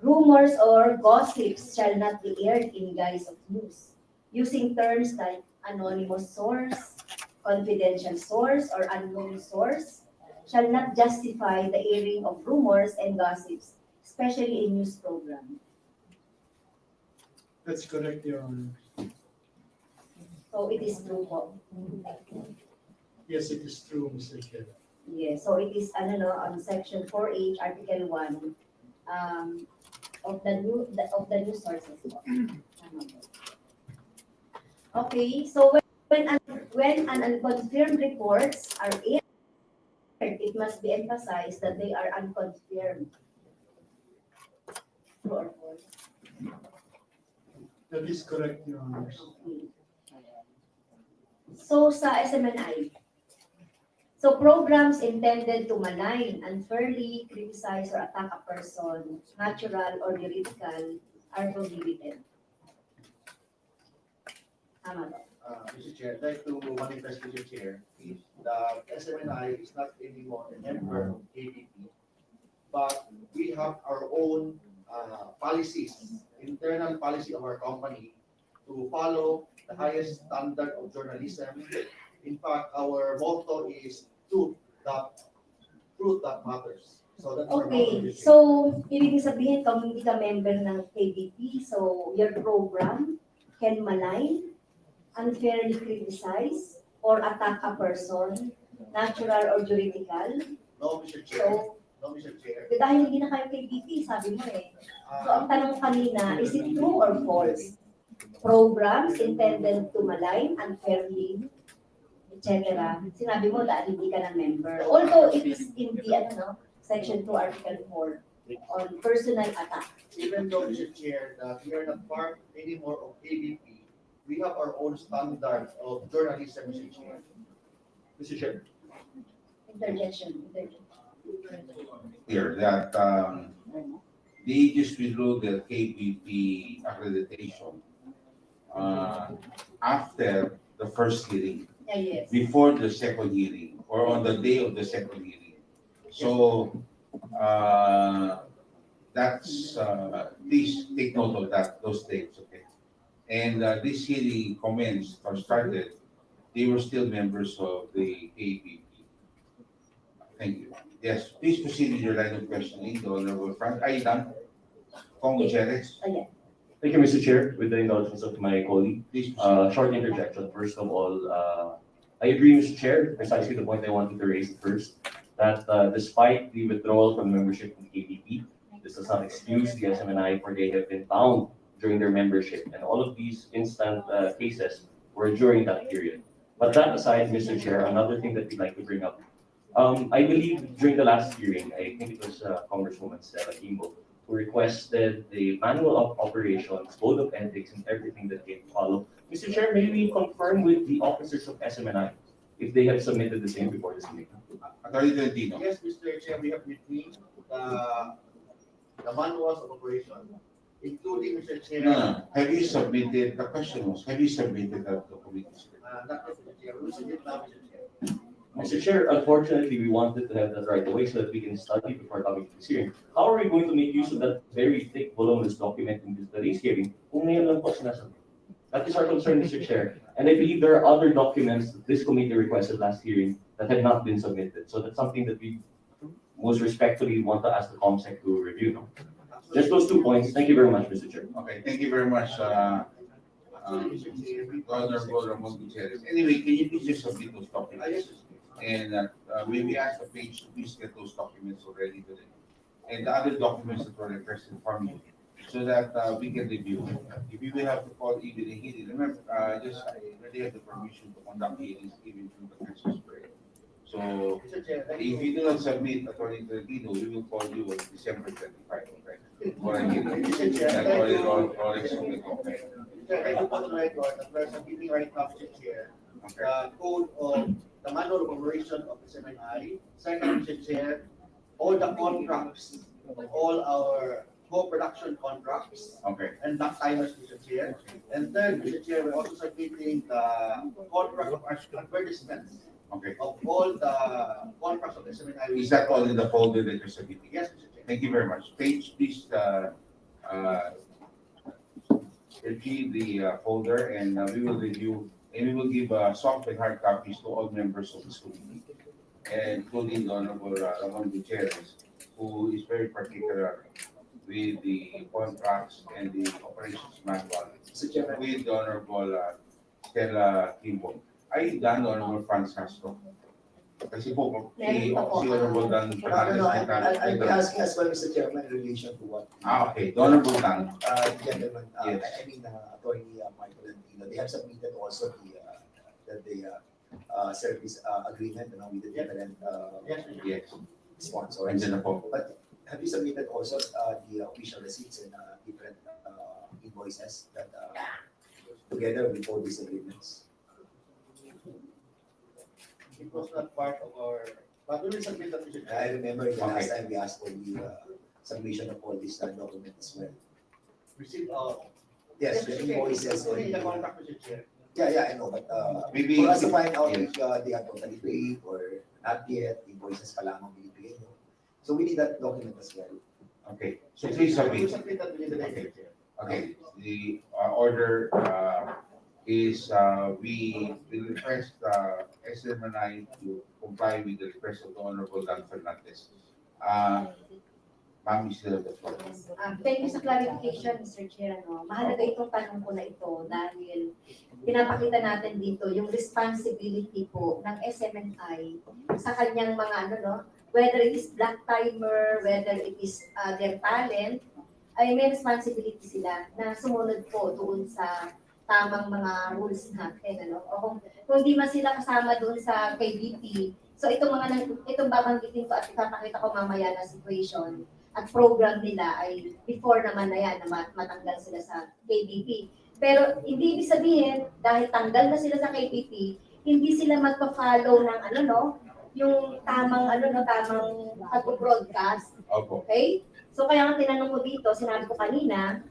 S21: Rumors or gossips shall not be aired in guise of news, using terms like anonymous source, confidential source, or unknown source, shall not justify the airing of rumors and gossips, especially in news program.
S15: That's correct, Your Honor.
S21: So, it is true po.
S15: Yes, it is true, Mr. Chair.
S21: Yes, so it is on section 4H, article 1 of the new sources. Okay, so when an unconfirmed reports are aired, it must be emphasized that they are unconfirmed. True or false?
S15: That is correct, Your Honor.
S21: So sa SMNI, So programs intended to malign, unfairly criticize or attack a person, natural or juridical, are prohibited. Tama ba?
S15: Mr. Chair, I'd like to manifest, Mr. Chair, if the SMNI is not anymore a member of ABP, but we have our own policies, internal policy of our company to follow the highest standard of journalism. In fact, our motto is truth that matters. So that's our motto,
S21: Okay,
S15: Mr. Chair.
S21: so ibig sabihin kung hindi ka member ng ABP, so your program can malign, unfairly criticize, or attack a person, natural or juridical.
S15: No, Mr. Chair.
S21: So,
S15: No, Mr. Chair.
S21: dahil hindi na kayo KBP, sabi mo eh. So, ang tanong kanina, is it true or false? Programs intended to malign, unfairly, etc. Sinabi mo dahil hindi ka na member. Although it is in the Section 2, Article 4 on personal attack.
S15: Even though, Mr. Chair, that we are not part anymore of ABP, we have our own standard of journalism, Mr. Chair. Mr. Chair.
S21: Interjection.
S8: Here that they just withdrew the KBP accreditation after the first hearing,
S21: Yes.
S8: before the second hearing, or on the day of the second hearing. So that's please take note of that, those dates, okay? And this hearing commenced or started, they were still members of the KBP. Thank you. Yes, please proceed with your line of questioning, the Honorable Frank. Are you done? Kong Gutierrez.
S3: Thank you, Mr. Chair. With the indulgence of my colleague,
S8: please
S3: short interjection. First of all, I agree, Mr. Chair, precisely the point I wanted to raise first, that despite the withdrawal from membership in KBP, this does not excuse the SMNI for they have been bound during their membership, and all of these instant cases were during that period. But that aside, Mr. Chair, another thing that we'd like to bring up, I believe during the last hearing, I think it was Congresswoman Stella Kimbo, who requested the manual of operations, code of ethics, and everything that came to follow. Mr. Chair, may we confirm with the officers of SMNI if they have submitted the same before this meeting?
S15: Yes, Mr. Chair, we have received the manuals of operation, including, Mr. Chair.
S8: No. Have you submitted, the question was, have you submitted that to committee?
S15: Not yet, Mr. Chair. We will submit now, Mr. Chair.
S3: Mr. Chair, unfortunately, we wanted to have that right away so that we can study before coming to this hearing. How are we going to make use of that very thick, voluminous document in today's hearing kung ngayon lang po sinasabi? That is our concern, Mr. Chair. And I believe there are other documents that this committee requested last hearing that have not been submitted. So that's something that we most respectfully want to ask the COMSEC to review. No? Just those 2 points. Thank you very much, Mr. Chair.
S8: Okay, thank you very much, Honorable Ramon Gutierrez. Anyway, can you please just submit those documents? And maybe ask the page to please get those documents already today. And the other documents that were requested from you, so that we can review. If we will have to call even a hearing, remember, I already have the permission to conduct hearings even through the Christmas break. So if you do not submit according to the Dino, we will call you on December 25, okay? For a hearing.
S15: I just want to record that we're submitting right now, Mr. Chair, the code of the manual of operation of the SMNI. Second, Mr. Chair, all the contracts, all our co-production contracts.
S8: Okay.
S15: And back timers, Mr. Chair. And third, Mr. Chair, we're also submitting the contract of advertisements.
S8: Okay.
S15: Of all the contracts of the SMNI.
S8: Is that all in the folder that you're submitting?
S15: Yes, Mr. Chair.
S8: Thank you very much. Page, please, retrieve the folder, and we will review, and we will give soft and hard copies to all members of this committee, including the Honorable Ramon Gutierrez, who is very particular with the contracts and the operations manual, with the Honorable Stella Kimbo. Are you done, Honorable Franz Castro? Kasi po, si Honorable Dan Fernandez.
S7: I'll be asking as well, Mr. Chairman, in relation to what.
S8: Okay, the Honorable Dan.
S7: Gentlemen,
S8: Yes.
S7: I mean, Attorney Michael and Tino, they have submitted also the service agreement, with the different
S8: Yes.
S7: sponsors.
S8: Andyan na po.
S7: But have you submitted also the official receipts and different invoices that together with all these agreements?
S15: was not part of our, but we will submit that, Mr. Chair.
S7: I remember the last
S15: Okay.
S7: time we asked for the submission of all these documents as well.
S15: Receive,
S7: Yes, the invoices or
S15: the contract, Mr. Chair.
S7: yeah, I know, but
S8: Maybe-
S7: for us to find out
S8: yes.
S7: if they are totally paid or not yet, invoices pa lamang binibigay nyo. So we need that document as well.
S8: Okay, so please
S15: We will
S8: submit.
S15: submit that within the day, Mr. Chair.
S8: Okay, the order is we will request SMNI to comply with the request of the Honorable Dan Fernandez. Ma'am, is the floor.
S21: Thank you sa clarification, Mr. Chair. Mahalaga itong tanong ko na ito dahil pinapakita natin dito yung responsibility po ng SMNI sa kanyang mga whether it is black timer, whether it is their talent, ay may responsibility sila na sumunod po doon sa tamang mga rules natin. O kung di man sila kasama doon sa KBP, so itong babanggitin ko at ipapakita ko mamaya na situation at program nila ay before naman na yan, na matanggal sila sa KBP. Pero hindi ibig sabihin, dahil tanggal na sila sa KBP, hindi sila magpa-follow ng yung tamang pag-broadcast. Okay? So kaya nga tinanong ko dito, sinabi ko kanina,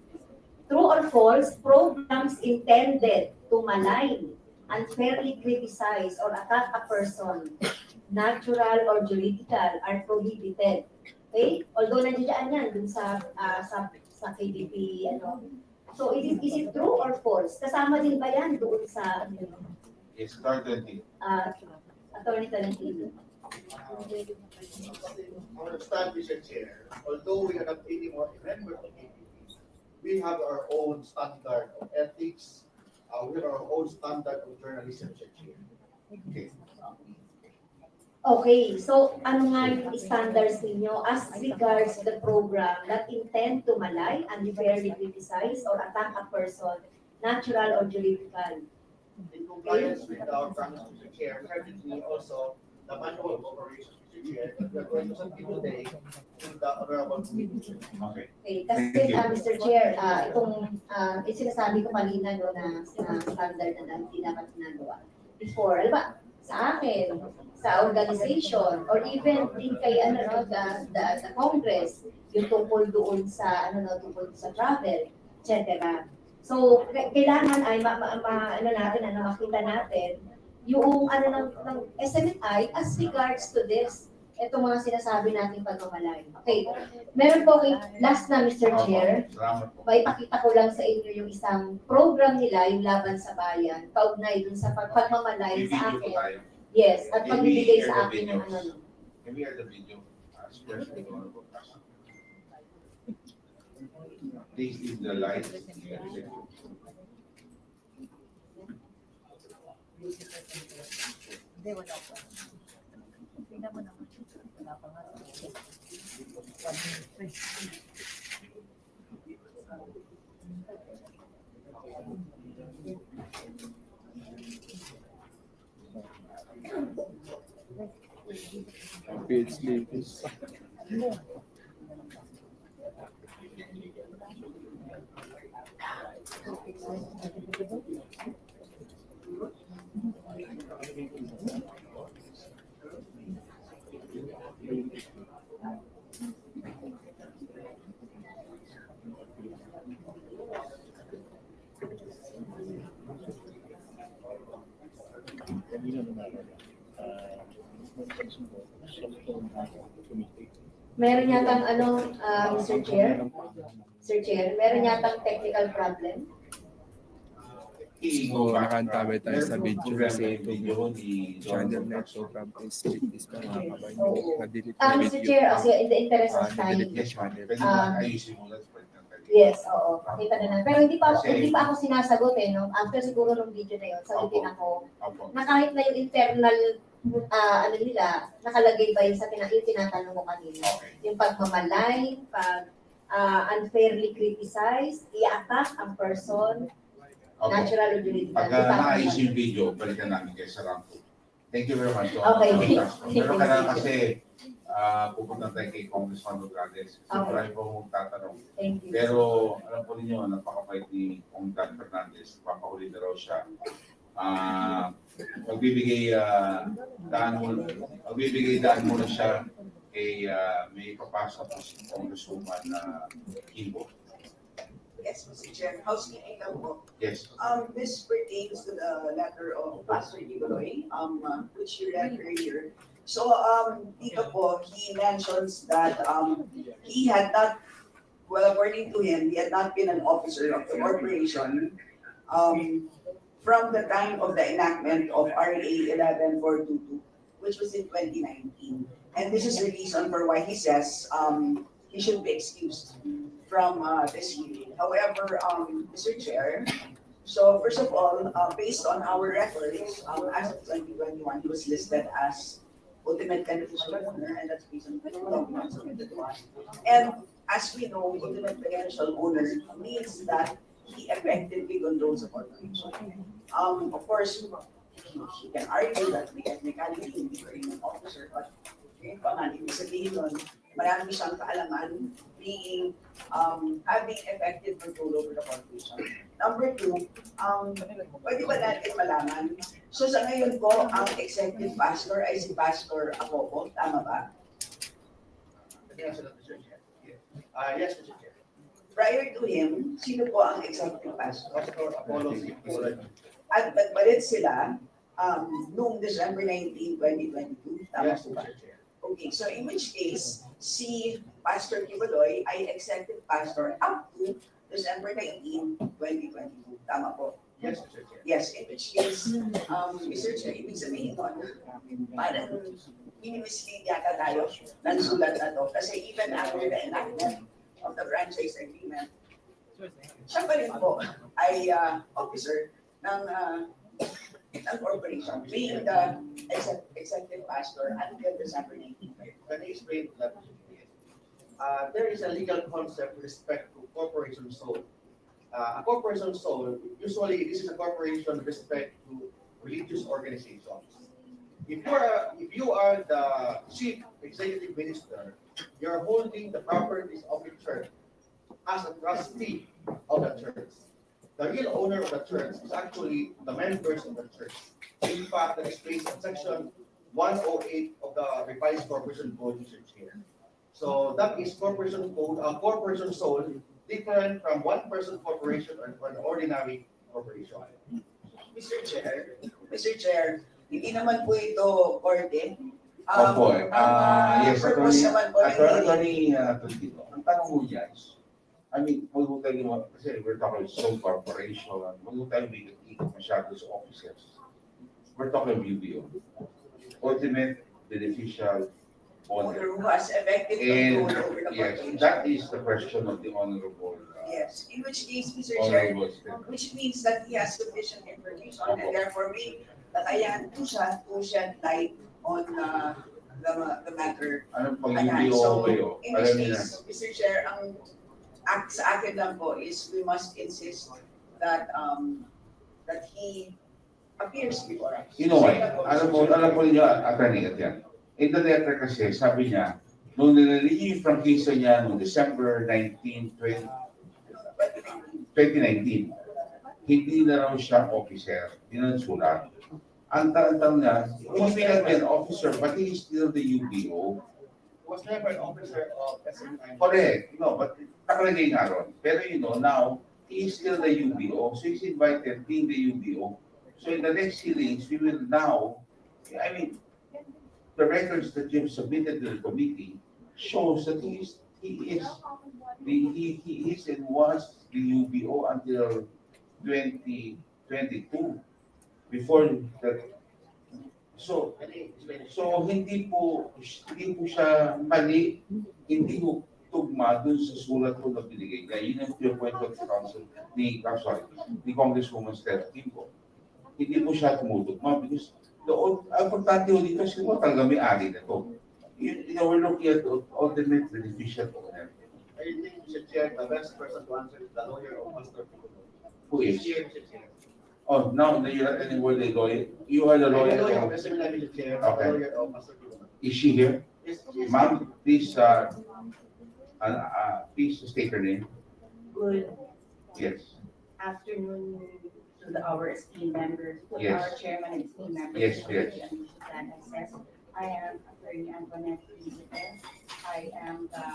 S21: true or false, programs intended to malign, unfairly criticize, or attack a person, natural or juridical, are prohibited. Okay? Although nandiyan yan dun sa KBP, So is it true or false? Kasama din ba yan doon sa
S8: Yes, Attorney.
S21: Attorney Talentino?
S15: Our stand, Mr. Chair, although we are not anymore a member of KPP, we have our own standard of ethics, we have our own standard of journalism, Mr. Chair. Okay.
S21: Okay, so ano nga yung standards ninyo as regards the program that intend to malign, unfairly criticize, or attack a person, natural or juridical?
S15: In compliance with our practice, Mr. Chair, certainly also the manual of operations, Mr. Chair, that we are going to submit today to the honorable committee.
S8: Okay.
S21: Okay, kasi Mr. Chair, itong sinasabi ko kanina na standard na hindi dapat ginagawa. Before, sa akin, sa organization, or even din kay the Congress, yung tungkol doon sa tungkol sa travel, etc. So kailangan ay makita natin yung ng SMNI as regards to this. Itong mga sinasabi natin pagmamalay. Okay. Meron po last na, Mr. Chair, may pakita ko lang sa inyo yung isang program nila, yung Laban sa Bayan, kaugnay dun sa pagmamalay sa akin. Yes, at pagbibigay sa akin ng
S8: Can we hear the video? Especially the Honorable Castro. Please leave the light.
S19: Hindi, wala pa. Tingnan mo naman. Wala pa nga.
S21: Meron yatang Mr. Chair? Sir Chair, meron yatang technical problem?
S9: So, nakaantabay tayo sa video kasi itong channel na ito from is para makabayin yung na-delete na
S21: Mr.
S9: video.
S21: Chair, in the interest of time.
S9: Na-delete na channel.
S21: Yes, oo. Pakita na lang. Pero hindi pa ako sinasagot After siguro ng video na yun, sagutin ako na kahit na yung internal nila, nakalagay ba yun sa yung tinatanong ko kanina. Yung pagmamalay, unfairly criticize, i-attack ang person, natural or juridical.
S8: Pag naayos yung video, balikan namin kayo sa rampo. Thank you very much.
S21: Okay.
S8: Pero kailangan kasi pupunta tayo kay Congressman Rodriguez. Kasi marami po tatanong. Pero alam po ninyo, napakabait ni Kong Dan Fernandez. Papahuli na raw siya. daan muna siya kay may papasok po si Congresswoman Kimbo.
S20: Yes, Mr. Chair. Housekeeping lang po.
S8: Yes.
S20: This pertains to the letter of Pastor Igoloy, which you read earlier. So, dito po, he mentions that he had not, well, according to him, he had not been an officer of the corporation from the time of the enactment of RA 11422, which was in 2019. And this is the reason for why he says he should be excused from this hearing. However, Mr. Chair, so first of all, based on our records, as of 2021, he was listed as ultimate beneficial owner, and that's based on the documents submitted to us. And as we know, ultimate beneficial owner means that he effectively controls the corporation. Of course, he can argue that we technically hindi ko rin an officer, but yun pa nga, ibig sabihin nun, marami siyang kaalaman being, having effective control over the corporation. Number two, pwede ba natin malaman? So sa ngayon po, ang executive pastor ay si Pastor Apopo, tama ba?
S18: Yes, Mr. Chair.
S20: Prior to him, sino po ang executive pastor?
S18: Pastor Apollo.
S20: At nagbalit sila noong December 19, 2022, tama po ba? Okay, so in which case, si Pastor Kibaloy ay executive pastor up to December 19, 2022. Tama po?
S18: Yes, Mr. Chair.
S20: Yes, in which case, Mr. Chair, ibig sabihin nun, parang minimislead yata tayo ng sulat na to. Kasi even after the enactment of the franchise agreement, siya pa rin po ay officer ng corporation, being the executive pastor until December 19.
S18: Can I explain that? There is a legal concept with respect to corporation soul. A corporation soul, usually this is a corporation with respect to religious organizations. If you are the chief executive minister, you're holding the properties of the church as a trustee of the church. The real owner of the church is actually the members of the church. In fact, that is based on section 108 of the revised corporation code, Mr. Chair. So that is corporation code, corporation soul, different from one-person corporation or an ordinary corporation.
S20: Mr. Chair, hindi naman po ito korte.
S8: Opo, yes,
S20: purpose naman po ng hearing.
S8: Attorney, ang tanong mo dyan, I mean, huwag mo tayo kasi we're talking sole corporation, huwag mo tayo ikot masyado sa officers. We're talking BBO, ultimate beneficial owner.
S20: Who has effective control over the
S8: Yes,
S20: corporation.
S8: that is the question of the honorable.
S20: Yes, in which case, Mr. Chair,
S8: Honorable Speaker.
S20: which means that he has sufficient information and therefore may kakayahan po siya to shed light on the matter.
S8: Ano pang
S20: Ayan,
S8: UBO
S20: so,
S8: kayo?
S20: in this
S8: Alam niyo na.
S20: case, Mr. Chair, ang sa akin lang po is we must insist that that he appears before us.
S8: You know why? Alam po ninyo, attorney at yan. In the letter kasi, sabi niya, nung nililihi yung prangkisa niya noong December 19, 2019, hindi na raw siya officer, hindi na sulat. Ang tanong niya, he may not be an officer, but he is still the UBO.
S18: Was never an officer of SMI.
S8: Correct, but nakalagay nga ron. Pero now, he is still the UBO, so he's invited being the UBO. So in the next hearings, we will now, I mean, the records that you've submitted to the committee shows that he is and was the UBO until 2022. Before that, so hindi po siya mali, hindi po tugma dun sa sulat ko na binigay niya. Yun ang point of counsel ni Congresswoman Steph Kimbo. Hindi po siya tumutugma because ang importante ko dito, siguro talaga may ari na to. We're looking at ultimate beneficial owner.
S18: I think, Mr. Chair, the best person to answer is the lawyer of Pastor Piccolo.
S8: Who is?
S18: Here, Mr. Chair.
S8: Oh, now you're not anymore the lawyer. You are the lawyer.
S18: The lawyer of SMI, Mr. Chair, the
S8: Okay.
S18: lawyer of Pastor Piccolo.
S8: Is she here?
S18: Yes, yes.
S8: Ma'am, please, please state her name.
S11: Good
S8: Yes.
S11: afternoon,
S4: our esteemed members, to
S8: Yes.
S4: our chairman and esteemed members.
S8: Yes,
S4: of the
S8: yes.
S4: Committee on Issues and Access. I am Attorney Antoinette Benitez. I am the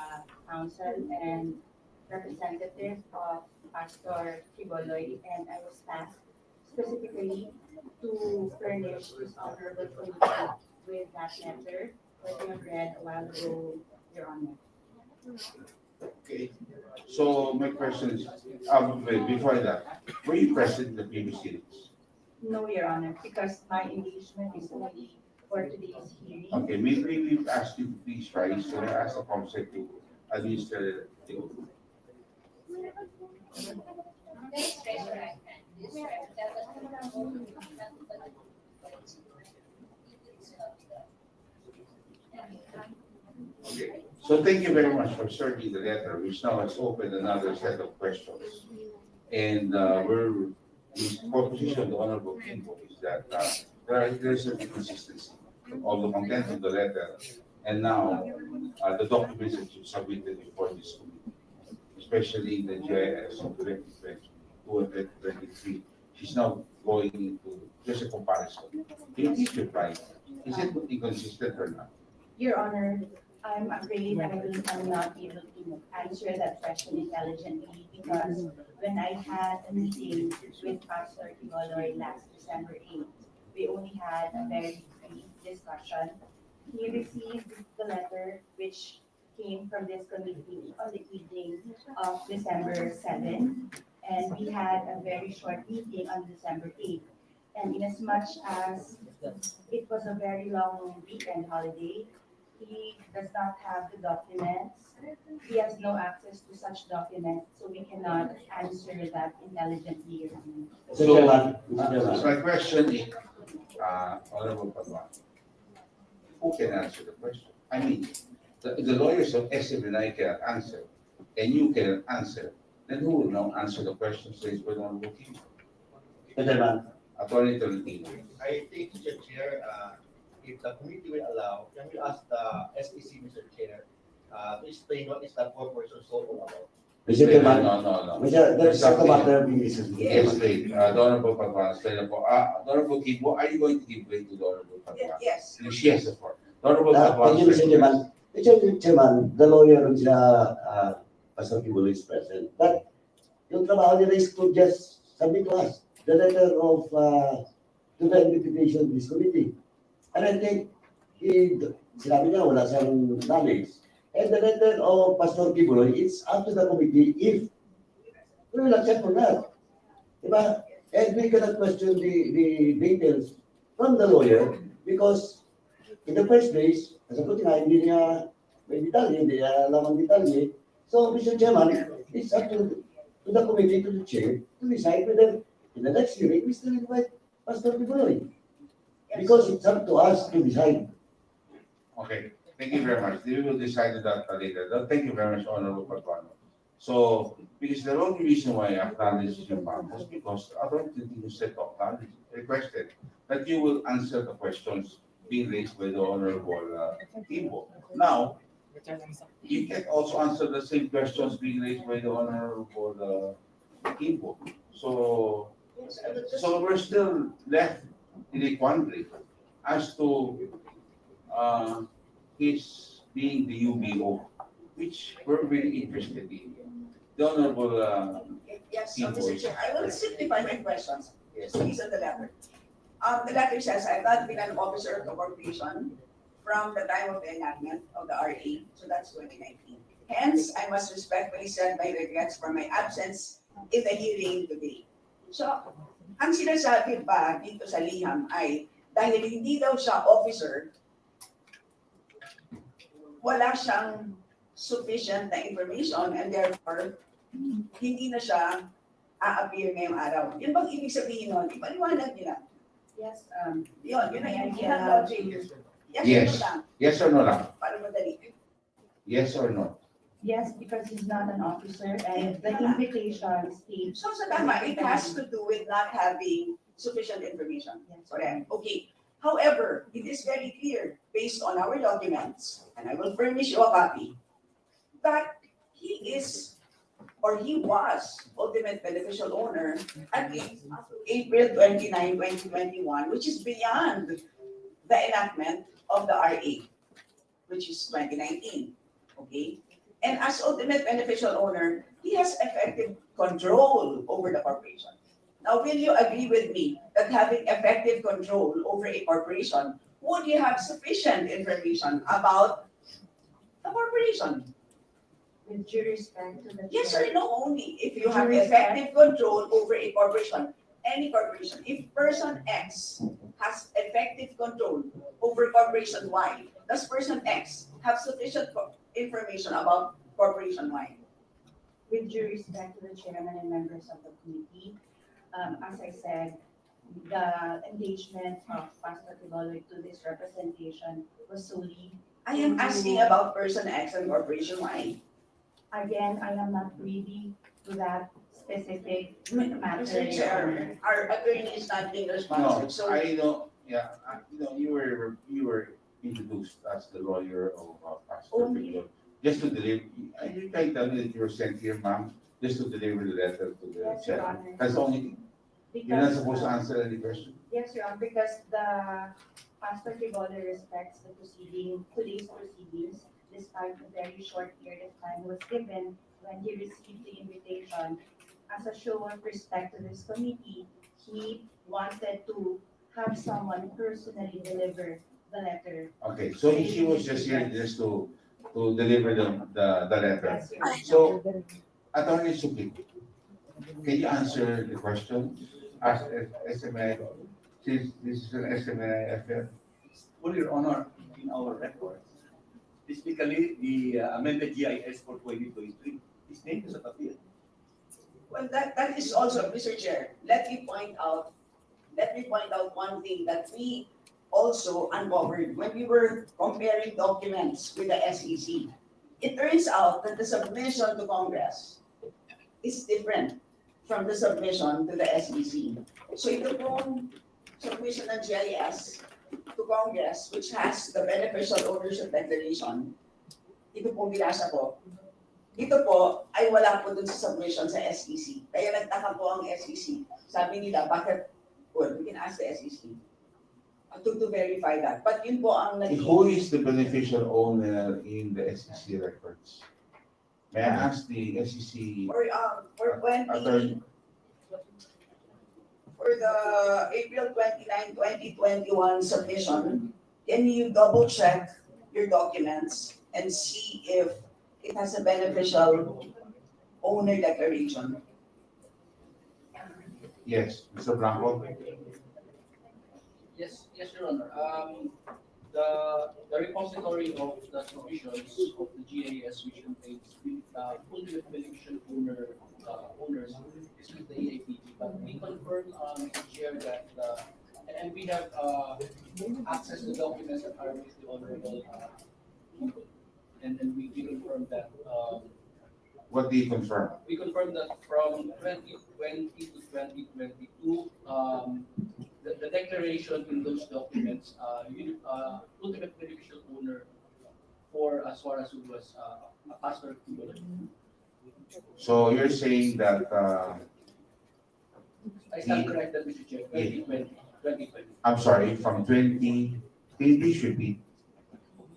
S4: counsel and representative of Pastor Triboloy, and I was tasked specifically to furnish this honorable committee with that letter that you have read a while ago, Your Honor.
S8: Okay. So my question is, wait, before that, were you present in the previous hearings?
S4: No, Your Honor, because my engagement is only for today's hearing.
S8: Okay, we've asked you to please rise, so I ask the council to administer the oath. Okay, so thank you very much for serving the letter, which now has opened another set of questions. And the proposition of the Honorable Kingo is that there's an inconsistency of the content of the letter and now the documents that you submitted before this committee, especially the GIS of 2022 and 2023. She's now going into just a comparison. Can you please reply? Is it inconsistent or not?
S4: Your Honor, I'm afraid I'm not able to answer that question intelligently because when I had a meeting with Pastor Triboloy last December 8th, we only had a very brief discussion. He received the letter which came from this committee on the evening of December 7th, and we had a very short meeting on December 8th. And inasmuch as it was a very long weekend holiday, he does not have the documents. He has no access to such documents, so we cannot answer that intelligently.
S8: So my question is, Honorable Padua, who can answer the question? I mean, the lawyers of SMNI cannot answer, and you cannot answer. Then who will now answer the questions raised by the Honorable Kingo? Attorney Tolentino.
S18: I think, Mr. Chair, if the committee will allow, can we ask the SEC, Mr. Chair, to explain what is the purpose of so all about?
S8: Mr. Chairman, no.
S15: That's not the matter.
S8: Yes, wait. The Honorable Padua, Honorable Kingo, are you going to give way to the Honorable Padua?
S20: Yes.
S8: Yes, of course. The Honorable Padua.
S15: Thank you, Mr. Chairman. Mr. Chairman, the lawyer is Pastor Kibulo is present. But yung trabaho nila is to just submit to us the letter of to the invitation of this committee. And I think sinabi niya wala siyang knowledge. And the letter of Pastor Kibulo, it's up to the committee if we will accept or not. Diba? And we cannot question the details from the lawyer because in the first place, nasagot nga, hindi niya may detalye, hindi niya alam ang detalye. So, Mr. Chairman, it's up to the committee, to the chair, to decide whether in the next hearing, we still invite Pastor Kibuloy. Because it's up to us to decide.
S8: Okay, thank you very much. We will decide that later. Thank you very much, Honorable Paduano. So, because the only reason why I acknowledge your ma'am was because I don't think you said to acknowledge, requested that you will answer the questions being raised by the Honorable Kimbo. Now, you can also answer the same questions being raised by the Honorable Kimbo. So we're still left in a quandary as to his being the UBO, which we're really interested in. The Honorable
S20: Yes, so Mr. Chair, I will simplify my questions. Yes, please on the letter. The letter says I've not been an officer of the corporation from the time of the enactment of the RA, so that's 2019. Hence, I must respectfully send my regrets for my absence in the hearing today. So, ang sinasabi pa dito sa liham ay dahil hindi daw siya officer, wala siyang sufficient na information and therefore hindi na siya a-appear ngayong araw. Yun bang ibig sabihin nun? Ipaliwanag nila.
S4: Yes,
S20: yun na yan.
S8: Yes. Yes or no lang?
S20: Para madali.
S8: Yes or no?
S4: yes, because he's not an officer and the invitation states.
S20: So sa tama, it has to do with not having sufficient information. Correct. Okay. However, it is very clear based on our documents, and I will furnish you a copy, that he is or he was ultimate beneficial owner at April 29, 2021, which is beyond the enactment of the RA, which is 2019, okay? And as ultimate beneficial owner, he has effective control over the corporation. Now, will you agree with me that having effective control over a corporation, would you have sufficient information about the corporation?
S21: With due respect to the
S20: Yes
S21: chair.
S20: or no only, if you have
S21: Due respect.
S20: effective control over a corporation, any corporation, if person X has effective control over corporation Y, does person X have sufficient information about corporation Y?
S4: With due respect to the chairman and members of the committee, as I said, the engagement of Pastor Tiboloy to this representation was solely.
S20: I am asking about person X and corporation Y.
S4: Again, I am not privy to that specific matter.
S20: Mr. Chair, our attorney is not being responsive,
S8: No,
S20: so.
S8: I know, yeah, you were introduced as the lawyer of Pastor
S20: Only-
S8: Tiboloy. Just to deliver, you can tell me that you were sent here, ma'am, just to deliver the letter to the
S4: Yes, Your
S8: chair.
S4: Honor.
S8: That's the only thing. You're not
S4: Because,
S8: supposed to answer any question.
S4: Yes, Your Honor, because the Pastor Tiboloy respects the today's proceedings, despite the very short period of time was given when he received the invitation. As a show of respect to this committee, he wanted to have someone personally deliver the letter.
S8: Okay, so she was just here just to deliver the letter.
S4: Yes, Your Honor.
S8: So, Attorney Suki, can you answer the question as SMI, since this is an SMI affair?
S18: Well, Your Honor, in our records, specifically the amended GIS for 2023, his name is at appeal.
S20: Well, that is also, Mr. Chair, let me point out one thing that we also uncovered when we were comparing documents with the SEC. It turns out that the submission to Congress is different from the submission to the SEC. So ito pong submission ng GIS to Congress, which has the beneficial ownership declaration, ito pong binasa ko, ito po ay wala po dun sa submission sa SEC. Kaya nagtaka po ang SEC. Sabi nila, bakit? Well, we can ask the SEC to verify that. But yun po ang naging...
S8: Who is the beneficial owner in the SEC records? May I ask the SEC?
S20: For the April 29, 2021 submission, can you double check your documents and see if it has a beneficial owner declaration?
S8: Yes, Mr. Blanco.
S12: Yes, Your Honor. The repository of the submissions of the GIS, which contains ultimate beneficial owners, is with the EAPG. But we confirm, Mr. Chair, that and we have access to documents that are with the honorable, and then we confirm that.
S8: What do you confirm?
S12: We confirm that from 2020 to 2022, the declaration in those documents, ultimate beneficial owner for Suarez was Pastor Tiboloy.
S8: So you're saying that
S12: I stand corrected, Mr. Chair, 2020.
S8: I'm sorry, from 20, should be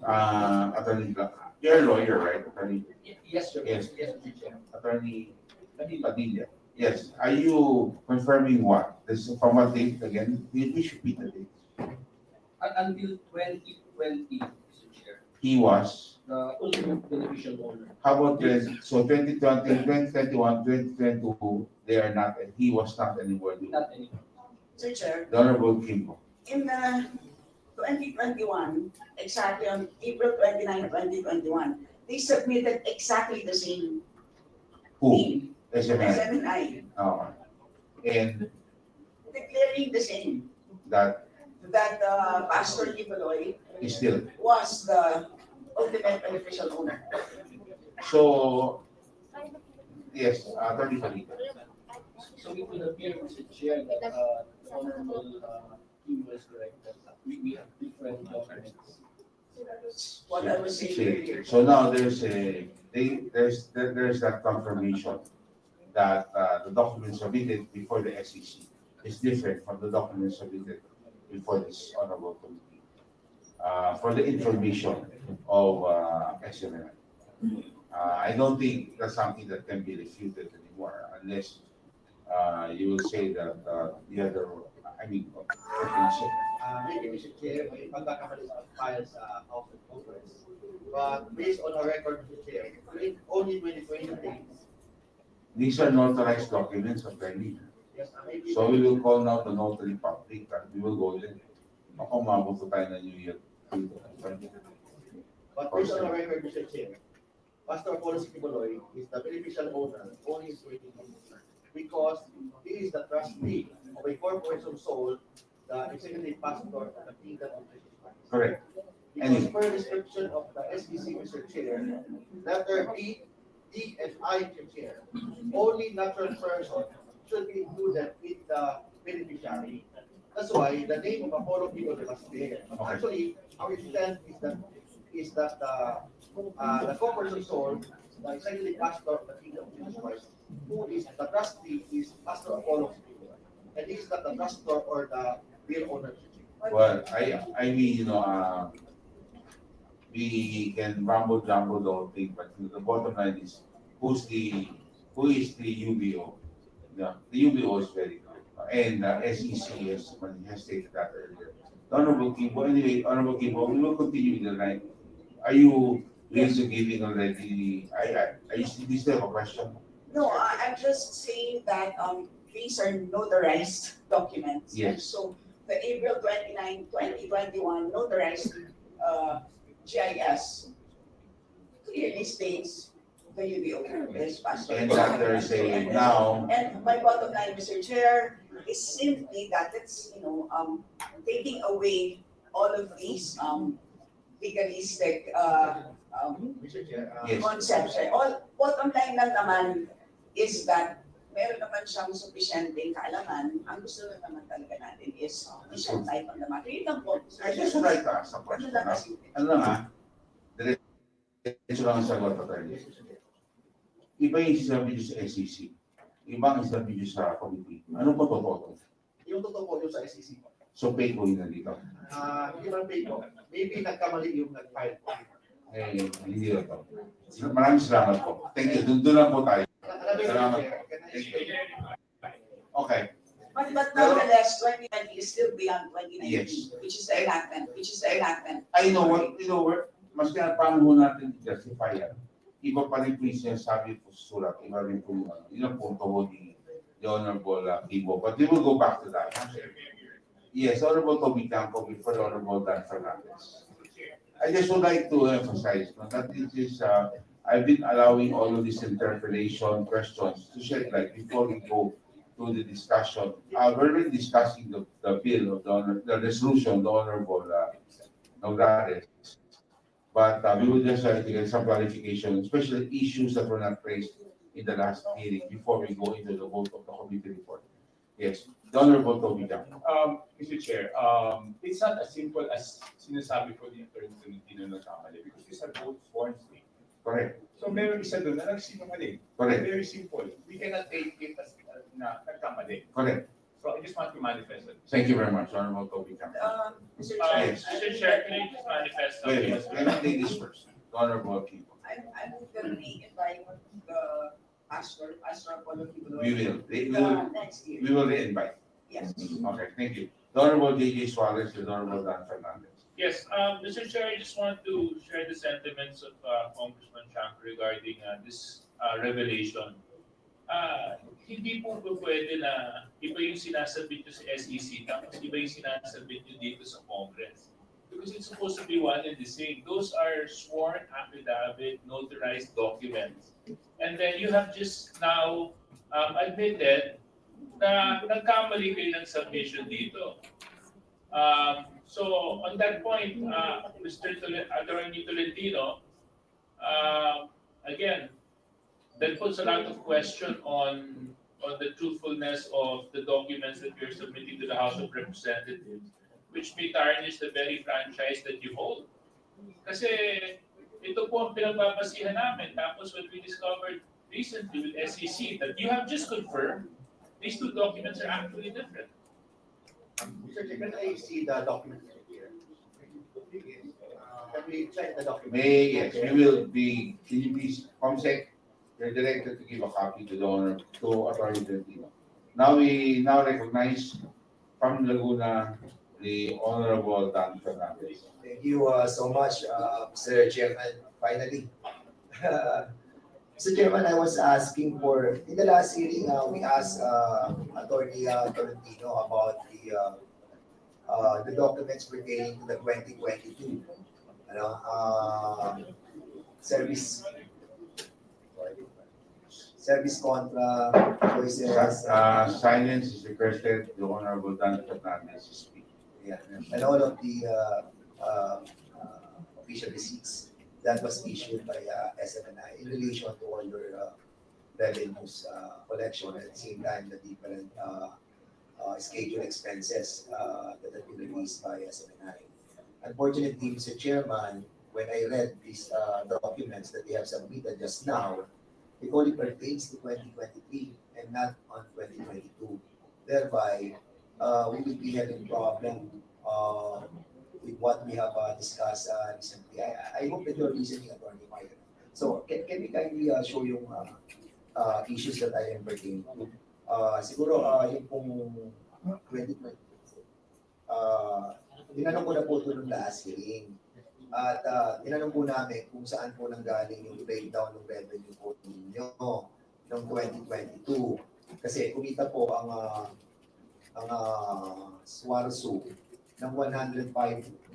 S8: Attorney Blanco. You're a lawyer, right, Attorney?
S12: Yes, sir.
S8: Yes.
S12: Yes, Mr. Chair.
S8: Attorney Padilla. Yes. Are you confirming what? This from what date again? We should repeat the date.
S12: Until 2020, Mr. Chair,
S8: He was.
S12: the ultimate beneficial owner.
S8: How about so 2020, 2021, 2022, they are not, he was not anymore.
S12: Not anymore.
S20: Sir Chair,
S8: The Honorable Kimbo.
S20: in 2021, exactly on April 29, 2021, they submitted exactly the same
S8: Who? SMI.
S20: SMNI,
S8: Oh. And
S20: declaring the same,
S8: that
S20: that Pastor Tiboloy
S8: is still.
S20: was the ultimate beneficial owner.
S8: So, yes, Attorney Padilla.
S12: So it would appear, Mr. Chair, that the honorable team was correct, that we have different documents.
S20: What I was saying earlier.
S8: So now there's that confirmation that the document submitted before the SEC is different from the document submitted before this honorable committee. For the information of SMNI. I don't think that's something that can be refuted anymore unless you will say that the other, I mean,
S18: Maybe Mr. Chair, may pagkakamali sa file sa House of Congress. But based on our record, Mr. Chair, only 2020 days.
S8: these are notarized documents of Benny.
S18: Yes, maybe.
S8: So we will call now the notary public and we will go there. Baka umabot na tayo na New Year.
S18: But based on our record, Mr. Chair, Pastor Apollo Sikiboloy is the beneficial owner only in 2020 because he is the trustee of a corporation sold the executive pastor of the Kingdom of Jesus Christ.
S8: Correct.
S18: Because per description of the SEC, Mr. Chair, letter B, D, and I, Mr. Chair, only natural person should be included with the beneficiary. That's why the name of Apollo people was there. Actually, our intent is that the corporation sold the executive pastor of the Kingdom of Jesus Christ, who is the trustee, is Pastor Apollo, and he is not the trustor or the real owner.
S8: Well, I mean, you know, we can rumble jumble the whole thing, but the bottom line is who is the UBO? Yeah, the UBO is very good, and SEC has stated that earlier. Honorable Kimbo, anyway, Honorable Kimbo, we will continue with the line. Are you really giving already? Do you still have a question?
S20: No, I'm just saying that these are notarized documents.
S8: Yes.
S20: And so the April 29, 2021 notarized GIS clearly states the UBO is Pastor.
S8: And that there is a now.
S20: And my bottom line, Mr. Chair, is simply that it's, taking away all of these legalistic
S8: Yes.
S20: concepts. All bottom line lang naman is that meron naman siyang sufficienteng kaalaman. Ang gusto lang naman talaga natin is shed light on the matter. Yun lang po.
S8: I just would like to ask a question. Ano lang diretso lang ang sagot at iba yung sinabi nyo sa SEC, iba ang sinabi nyo sa committee. Ano po totoo?
S18: Yung totoo po yung sa SEC.
S8: So pay ko yun nandito.
S18: Hindi man pay ko. Maybe nagkamali yung nag-file po.
S8: Hindi na to. Maraming salamat po. Thank you. Doon lang po tayo. Salamat po. Thank you. Okay.
S20: But nonetheless, 2020 is still beyond 2019,
S8: Yes.
S20: which is the enactment.
S8: I know what, mas kinapahan mo natin i-justify yan. Iba pa rin po yung sinasabi po sa sulat. Iba rin po yung yun ang punto ko ni the Honorable Kibo. But we will go back to that. Yes, Honorable Toby Campo before the Honorable Dan Fernandez. I just would like to emphasize that this is, I've been allowing all of these interpellation questions to shed light before we go to the discussion. We're already discussing the bill of the resolution, the Honorable Nogales. But we will just try to get some clarification, especially issues that were not raised in the last hearing before we go into the vote of the committee report. Yes, the Honorable Toby Campo.
S6: Mr. Chair, it's not as simple as sinasabi ko ni Attorney Tolentino na nagkamali because these are both sworn statements.
S8: Correct.
S6: So meron isa doon na nagsinungaling.
S8: Correct.
S6: Very simple. We cannot take it as na nagkamali.
S8: Correct.
S6: So I just want to manifest it.
S8: Thank you very much, Honorable Toby Campo.
S20: Mr. Chair,
S17: Mr. Chair, can I just manifest something?
S8: Wait, let me take this first. The Honorable Kibo.
S20: I'm going to re-invite the Pastor Apollo Kibuloy.
S8: We will
S20: Next year.
S8: we will re-invite.
S20: Yes.
S8: Okay, thank you. The Honorable J.J. Suarez, the Honorable Dan Fernandez.
S17: Yes, Mr. Chair, I just want to share the sentiments of Congressman Chanco regarding this revelation. Hindi po pwede na iba yung sinasabit nyo sa SEC tapos iba yung sinasabit nyo dito sa Congress. Because it's supposed to be one and the same. Those are sworn affidavit, notarized documents. And then you have just now admitted na nagkamali kayo ng submission dito. So on that point, Mr. Attorney Tolentino, again, that puts a lot of question on the truthfulness of the documents that you're submitting to the House of Representatives, which may tarnish the very franchise that you hold. Kasi ito po ang pinagbabasihan namin. Tapos when we discovered recently with SEC that you have just confirmed these two documents are actually different.
S18: Mr. Chair, can I see the document here? Can we check the document?
S8: Yes, we will be, can you please, Comsec, you're directed to give a copy to the owner, to Attorney Trentino. Now we recognize from Laguna, the Honorable Dan Fernandez.
S7: Thank you so much, Mr. Chairman. Finally. Mr. Chairman, I was asking for, in the last hearing, we asked Attorney Tolentino about the documents pertaining to the 2022 service contra choices.
S8: Silence is requested, the Honorable Dan Fernandez is speaking.
S7: Yeah, and all of the official receipts that was issued by SMNI in relation to all your revenues collection, at the same time the different scheduled expenses that have been released by SMNI. Unfortunately, Mr. Chairman, when I read these documents that they have submitted just now, it only pertains to 2023 and not on 2022. Thereby, we will be having problem with what we have discussed recently. I hope that you're listening, Attorney Mayor. So, can we kindly show yung issues that I am pertaining to? Siguro, yung pong 2020, tinanong ko na po ito nung last hearing. At tinanong po namin kung saan po nanggaling yung breakdown ng revenue po ninyo noong 2022. Kasi kumita po ang Suarso ng 105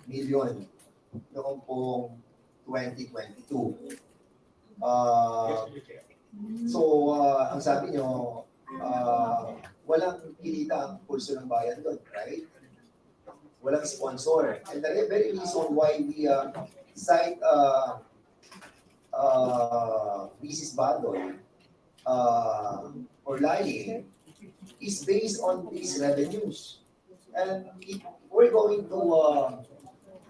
S7: million noong pong 2022. Ang sabi nyo, walang kinita ang pulso ng bayan doon, right? Walang sponsor. And the very reason why we cite Mrs. Badoy or lying is based on these revenues. And if we're going to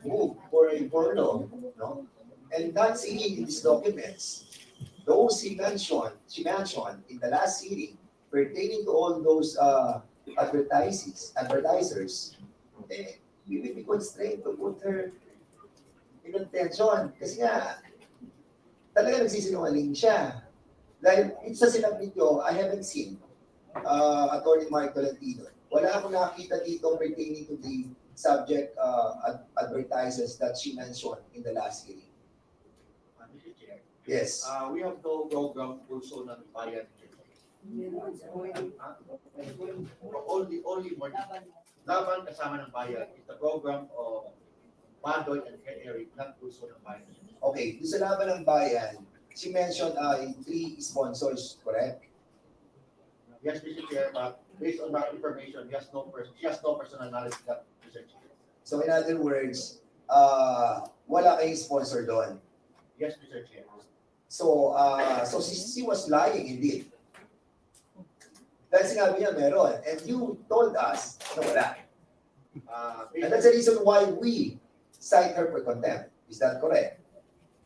S7: move for a furlough, no? And not seeing in these documents, those she mentioned in the last hearing pertaining to all those advertisers, we will be constrained to put her in attention. Kasi nga, talaga nagsisinungaling siya. Dahil it's sa sinabit nyo, I haven't seen Attorney Mark Tolentino. Wala akong nakita dito pertaining to the subject advertisers that she mentioned in the last hearing.
S18: Mr. Chair.
S7: Yes.
S18: We have no program also ng bayan. Only Laban kasama ng bayan is the program of Badoy and Eric, not also ng bayan.
S7: Okay, doon sa Laban ng Bayan, she mentioned 3 sponsors, correct?
S18: Yes, Mr. Chair, but based on that information, she has no personal knowledge of that, Mr. Chair.
S7: So in other words, wala kayong sponsor doon.
S18: Yes, Mr. Chair.
S7: So she was lying indeed. Dahil sinabi niya meron, and you told us na wala. And that's the reason why we cite her for contempt. Is that correct?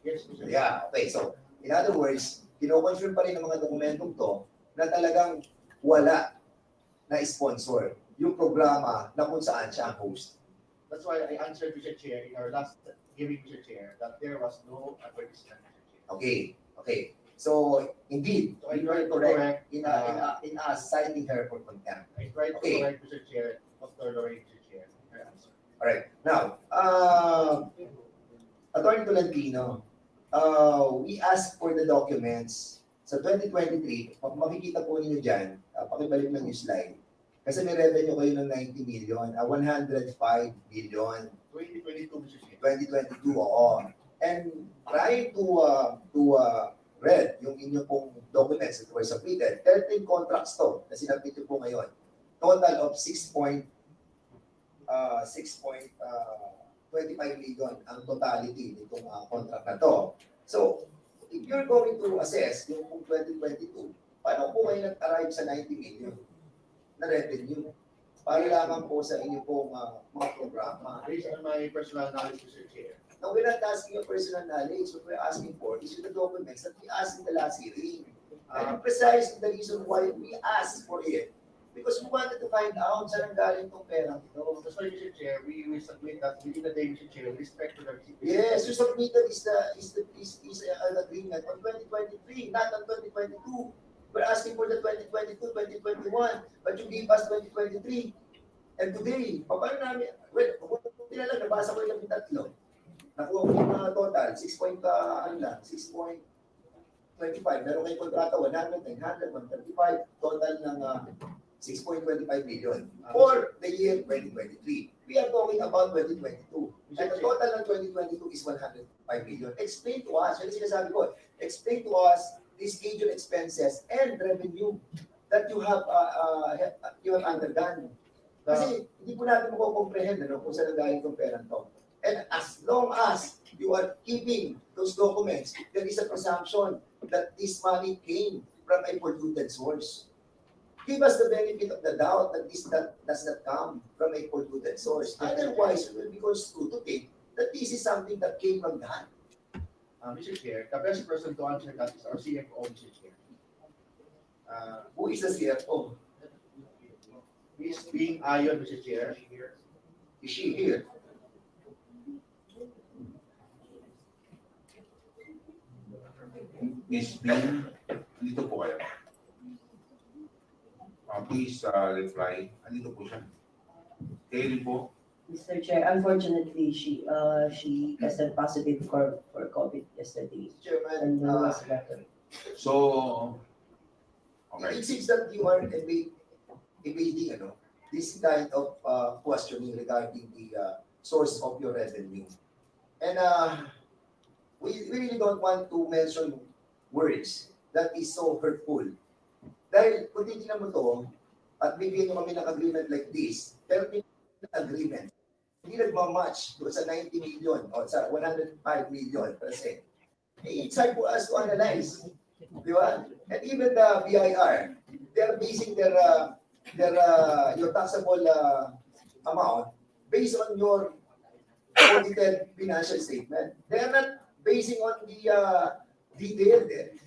S18: Yes, Mr. Chair.
S7: Yeah, okay. So, in other words, kino-confirm pa rin ng mga dokumentong to na talagang wala na sponsor yung programa na kung saan siya ang host.
S18: That's why I answered, Mr. Chair, in our last hearing, Mr. Chair, that there was no advertisement, Mr. Chair.
S7: Okay. So, indeed,
S18: So I
S7: you are
S18: tried to
S7: correct
S18: correct,
S7: in us citing her for contempt.
S18: I tried to
S7: Okay.
S18: correct, Mr. Chair, Dr. Lorraine, Mr. Chair. Her answer.
S7: All right. Now, Attorney Tolentino, we asked for the documents sa 2023. Makikita po ninyo dyan, pakibalik lang yung slide. Kasi may revenue kayo ng 90 million, 105 billion.
S18: 2022, Mr. Chair.
S7: 2022, oo. And trying to read yung inyong pong documents that were submitted, 13 contracts to na sinabit nyo po ngayon. Total of 6.25 million ang totality nitong contract na to. So, if you're going to assess yung 2022, paano po kayo nag-arrive sa 90 million na revenue? Para lamang po sa inyo pong mga programa.
S18: Based on my personal knowledge, Mr. Chair.
S7: Now, we're not asking your personal knowledge. What we're asking for is the documents that we asked in the last hearing.
S15: And precisely the reason why we asked for it. Because we wanted to find out saan ang galing itong perang ito.
S18: That's why, Mr. Chair, we submit that within the day, Mr. Chair, with respect to the.
S15: Yes, you submitted is an agreement on 2023, not on 2022. We're asking for the 2022, 2021, but you gave us 2023. And today, paano namin, well, kung lang, nabasa ko yung tatlo. Nakuha ko yung total, 6.25. Meron kayong kontrata, 100, 900, 135, total ng 6.25 million for the year 2023. We are talking about 2022. And the total ng 2022 is 105 million. Explain to us, yung sinasabi ko, explain to us the scheduled expenses and revenue that you have undergone. Kasi hindi po natin mako-comprehend kung saan galing itong perang to. And as long as you are keeping those documents, there is a presumption that this money came from a polluted source. Give us the benefit of the doubt that this does not come from a polluted source. Otherwise, it will be construed to think that this is something that came from that.
S18: Mr. Chair, the best person to answer that is our CFO, Mr. Chair.
S15: Who is the CFO?
S18: Miss NGAYON, Mr. Chair.
S15: Is she here?
S8: Miss B, dito po kayo. Please reply. Andito po siya. Kayo po.
S11: Mr. Chair, unfortunately, she tested positive for COVID yesterday.
S15: Chairman,
S11: and was better.
S8: So, okay.
S15: It seems that you are evading this kind of questioning regarding the source of your revenue. And we really don't want to mention words that is so hurtful. Dahil kung titignan mo to, at bibigyan nyo kami ng agreement like this, pero agreement, hindi nagmamatch doon sa 90 million o sa 105 million %. It's hard for us to analyze. Di ba? And even the BIR, they're basing your taxable amount based on your audited financial statement. They're not basing on the detailed.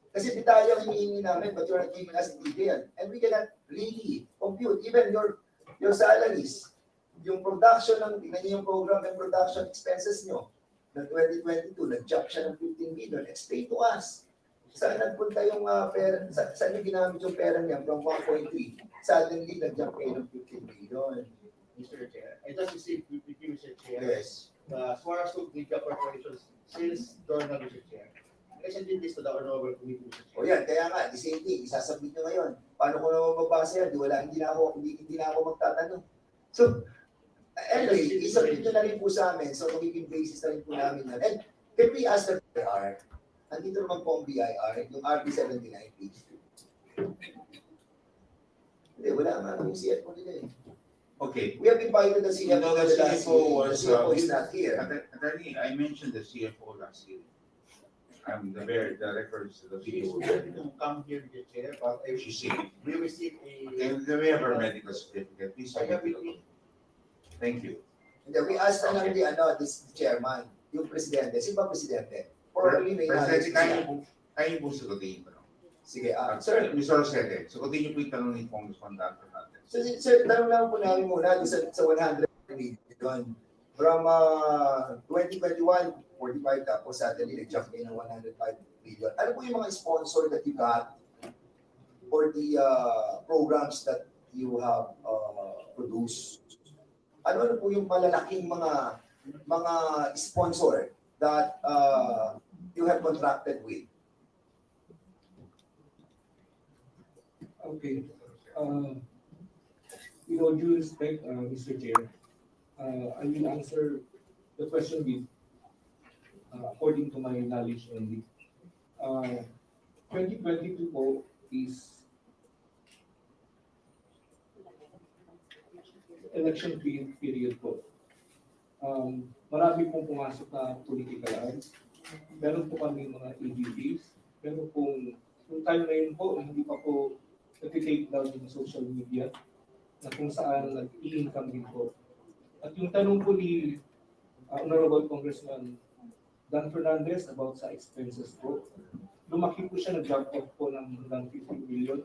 S15: Kasi tayo ang hinihingi namin, but you're not giving us detail. And we cannot really compute even your salaries. Yung production tingnan niyo yung program and production expenses nyo ng 2022, nag-jump siya ng 15 million. Explain to us. Saan nagpunta yung pera, saan yung ginamit yung pera niya from 1.3? Suddenly, nag-jump kayo ng 15 million.
S18: Mr. Chair, I just received with you, Mr. Chair.
S15: Yes.
S18: The Swarasuk Media Corporation sales journal, Mr. Chair. I sent this to the Honorable Committee, Mr. Chair.
S15: O yan, kaya nga, the same thing, isasabit nyo ngayon. Paano ko naman magbasa yan? Hindi na ako magtatanong. So, anyway, isabit nyo na rin po sa amin. So, magiging basis na rin po namin yan. And can we ask the BIR? Andito naman po ang BIR, yung RP79, please. Hindi, wala nga yung CFO nila eh.
S8: Okay.
S15: We have invited the CFO.
S8: No, the CFO was,
S15: the CFO is not here.
S8: Attorney, I mentioned the CFO last year. The records to the
S18: She is
S8: video.
S18: ready to come here, Mr. Chair, but
S8: She's sick.
S18: we received a.
S8: Can we have her medical certificate? Please submit it. Thank you.
S15: Hindi, we asked na lang this chairman, yung presidente. Sino ba presidente? Probably may knowledge
S8: Presidente, kayo po sagutin ko.
S15: Sige,
S8: Sir, Mr. Rosete, sagutin niyo po yung tanong ni Congressman Danto natin.
S15: So, sir, tanong lang po namin muna sa 100 million. From 2021, 45 tapos suddenly nag-jump kayo ng 105 million. Ano po yung mga sponsor that you got for the programs that you have produced? Ano po yung malalaking mga sponsor that you have contracted with?
S14: Okay. With all due respect, Mr. Chair, I will answer the question with according to my knowledge only. 2022 po is election period po. Marami pong pumasok na political ads. Meron po kami mga AGPs. Meron pong, yung time na yun po, hindi pa po nag-take down yung social media na kung saan nag-i-income din po. At yung tanong po ni Honorable Congressman Dan Fernandez about sa expenses po. Lumaki po siya, nag-jump off po ng hanggang 50 million.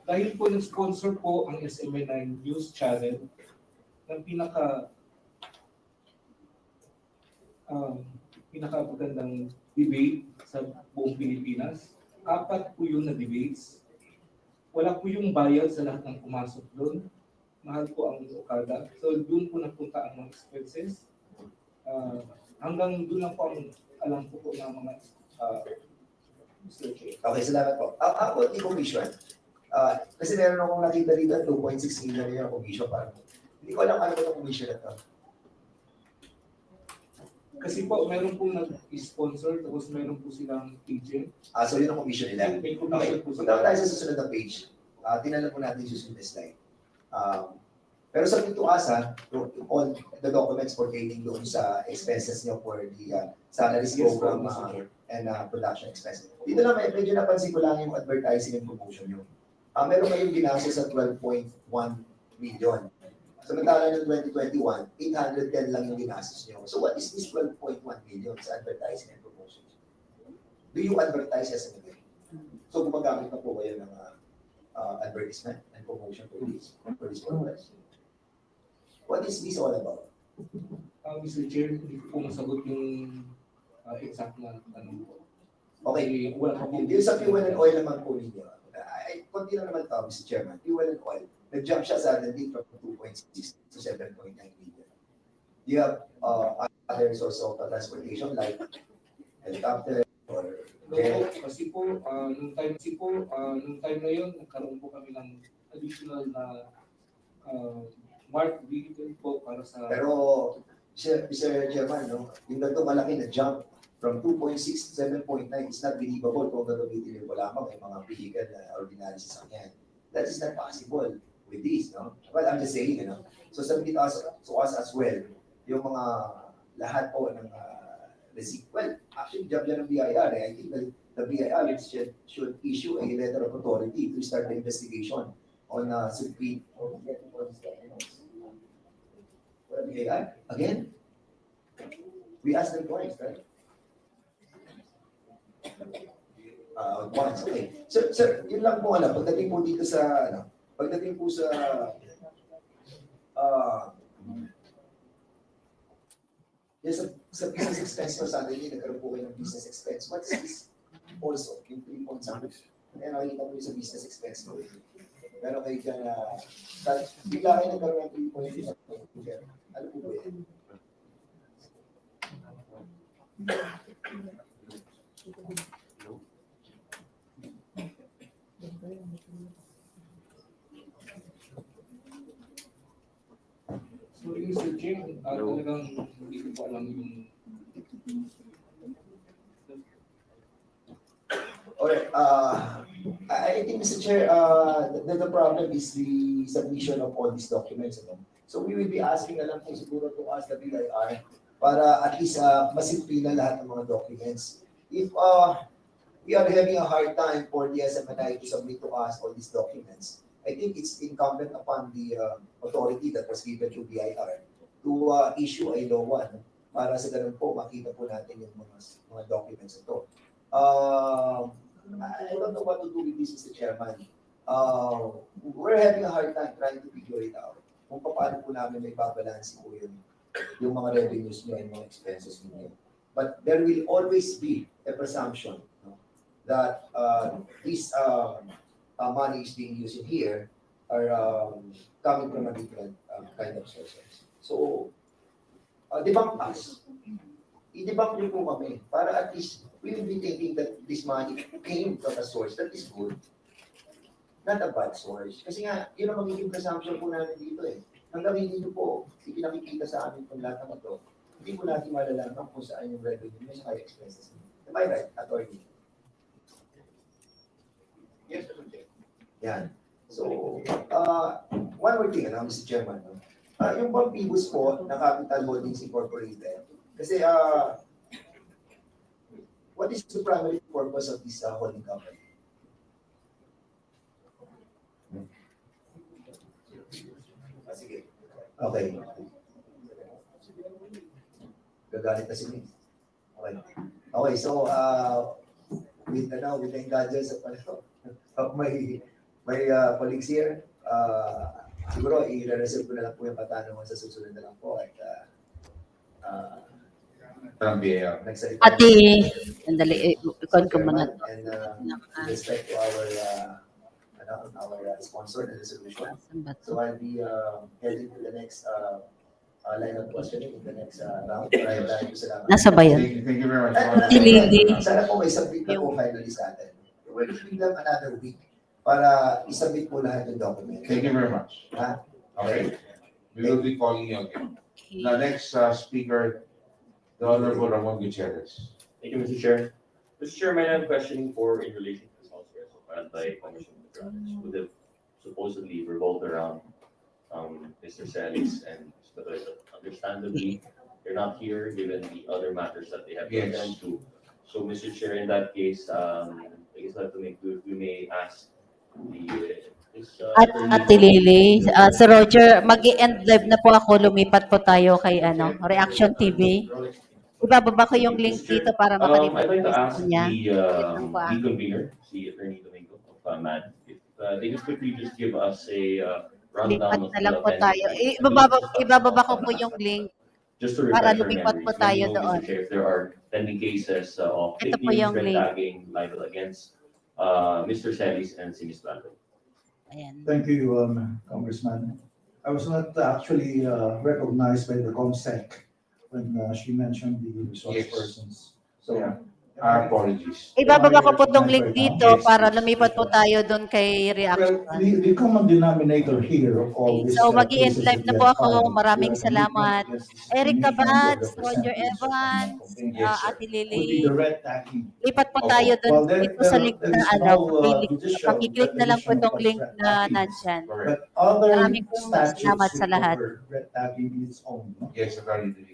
S14: Dahil po nag-sponsor po ang SMNI News Channel ng pinakamagandang debate sa buong Pilipinas. 4 po yun na debates. Wala po yung bayad sa lahat ng pumasok doon. Mahal po ang okada. So doon po napunta ang mga expenses. Hanggang doon lang po ang alam ko po ng mga
S7: Okay, salamat po. Ako, di commission. Kasi meron akong nakita dito, 2.6 million yung commission para. Hindi ko alam ano ba yung commission na to.
S14: Kasi po, meron po nag-sponsor, tapos meron po silang agent.
S7: So yun ang commission nila.
S14: May
S7: Okay,
S14: commission po
S7: punta
S14: sila.
S7: tayo sa susunod na page. Tingnan po natin yung susunod na slide. Pero submit to us, all the documents pertaining doon sa expenses niyo for the salaries
S14: Yes,
S7: program
S14: Mr.
S7: and production expenses. Dito na medyo napansin ko lang yung advertising and promotion niyo. Meron kayong ginastos sa 12.1 million. Samantala noong 2021, 810 lang yung ginastos niyo. So what is this 12.1 million sa advertising and promotion? Do you advertise as a media? So gumagamit na po kayo ng advertisement and promotion for this programs. What is this all about?
S14: Mr. Chair, hindi ko po masagot yung exact na tanong po.
S7: Okay, yung sa fuel and oil naman po ninyo. Kunti lang naman ito, Mr. Chairman. Fuel and oil, nag-jump siya suddenly from 2.6 to 7.9 million. You have other source of transportation like helicopter or
S14: No, kasi po, nung time na yun, nagkaroon po kami ng additional na marked vehicle po para sa...
S7: Pero, Mr. Chairman, no, yung ganito malaki na jump from 2.6 to 7.9 is not believable kung gagamitin mo lamang yung mga vehicle na ordinary sasakyan. That is not possible with this, no? Well, I'm just saying, you know. So, submit us as well yung mga lahat po ng receipt. Well, actually, job yan ng BIR. I think the BIR should issue a letter of authority to start the investigation on Supreme. Again, we asked them twice, right? Once, okay. Sir, yun lang po pagdating po dito sa, pagdating po sa, sa business expense po sa atin, nagkaroon po kayo ng business expense. What is this also? Yung 3 points ako. Kaya nakikita mo yung sa business expense mo. Pero kayo dyan bigla kayo nagkaroon ng 3 points. Ano po ba yan?
S14: So, Mr. Chair, talagang hindi ko po alam yung...
S7: Alright, I think, Mr. Chair, the problem is the submission of all these documents. So we will be asking na lang po siguro to ask the BIR para at least masimple na lahat ng mga documents. If we are having a hard time for the SMNI to submit to us all these documents, I think it's incumbent upon the authority that was given to BIR to issue a law one para sa ganun po makita po natin yung mga documents ito. I don't know what to do with this, Mr. Chairman. We're having a hard time trying to figure it out. Kung paano po namin may babalansin po yung mga revenues nyo and mga expenses nyo. But there will always be a presumption that this money is being used in here are coming from a different kind of sources. So, debunk us. I-debunk nyo po kami para at least we will be thinking that this money came from a source that is good, not a bad source. Kasi nga, yun ang magiging presumption po namin dito eh. Hanggang hindi nyo po ipinakikita sa amin kung lahat ng ito, hindi mo natin malalaman kung saan yung revenue nyo sa kaya expenses nyo. Am I right, attorney? Yes, sir. Yan. So, one more thing, Mr. Chairman. Yung Pampibus po na Capital Holdings Incorporated, kasi what is the primary purpose of this holding company? Sige. Okay. Gagalit na si Miss. Okay, so with the gadgets of my colleagues here, siguro i-reserve ko na lang po yung katanungan sa susunod na lang po at nagsalita.
S2: Ate, sandali, ikon ko muna to.
S7: And with respect to our sponsor and resolution. So I'll be heading to the next line of questioning in the next round. Maraming salamat.
S2: Nasa ba yan?
S8: Thank you very much.
S2: Ate Lily.
S7: Sana po may submit na po finally sa atin. We're giving them another week para isubmit po lahat yung document.
S8: Thank you very much.
S7: Ha?
S8: Okay. We will be calling you again. The next speaker, the Honorable Ramon Gutierrez.
S3: Thank you, Mr. Chair. Mr. Chair, my question for in relation to the software so filed by Commissioner Madranes would have supposedly revolved around Mr. Celis and Mr. Madranes. Understandably, they're not here given the other matters that they have to attend to. So, Mr. Chair, in that case, I guess we may ask the
S2: Ate Lily, Sir Roger, mag-i-end live na po ako, lumipat po tayo kay Reaction TV. Ibababa ko yung link dito para
S3: I'd like to
S2: makalimutan
S3: ask
S2: niya.
S3: the convener, si Attorney Domingo of MAD, if they could quickly just give us a rundown of
S2: Lipat na lang
S3: the
S2: po tayo. Ibababa ko po yung link
S3: just to
S2: para
S3: refresh our
S2: lumipat po
S3: memories.
S2: tayo
S3: Let me know,
S2: doon.
S3: Mr. Chair, if there are pending cases of
S2: Ito
S3: fake
S2: po
S3: news,
S2: yung
S3: red
S2: link.
S3: tagging, libel against Mr. Celis and si Ms. Blanco.
S1: Thank you, Congressman. I was not actually recognized by the COMSEC when she mentioned the resource persons. So,
S8: Our apologies.
S2: Ibababa ko po tong link dito para lumipat po tayo doon kay Reaction.
S1: the common denominator here of all this.
S2: So mag-i-end
S1: cases
S2: live
S1: that
S2: na
S1: we
S2: po
S1: have
S2: ako.
S1: filed,
S2: Maraming
S1: we are
S2: salamat.
S1: committed,
S2: Eric
S1: yes,
S2: Cabads,
S1: to
S2: Roger
S1: representatives
S2: Evans,
S1: Yes, sir.
S2: Ate
S1: would be
S2: Lily.
S1: the red tagging.
S2: Lipat po tayo doon
S1: Well,
S2: dito sa link
S1: there
S2: na
S1: is no, judicial
S2: pakiclick na lang po
S1: definition
S2: itong
S1: of
S2: link
S1: red
S2: na
S1: tagging.
S2: nandyan.
S1: But other
S2: Maraming pong
S1: statutes
S2: salamat sa lahat.
S1: cover red tagging in its own. No?
S8: Yes, Attorney Domingo.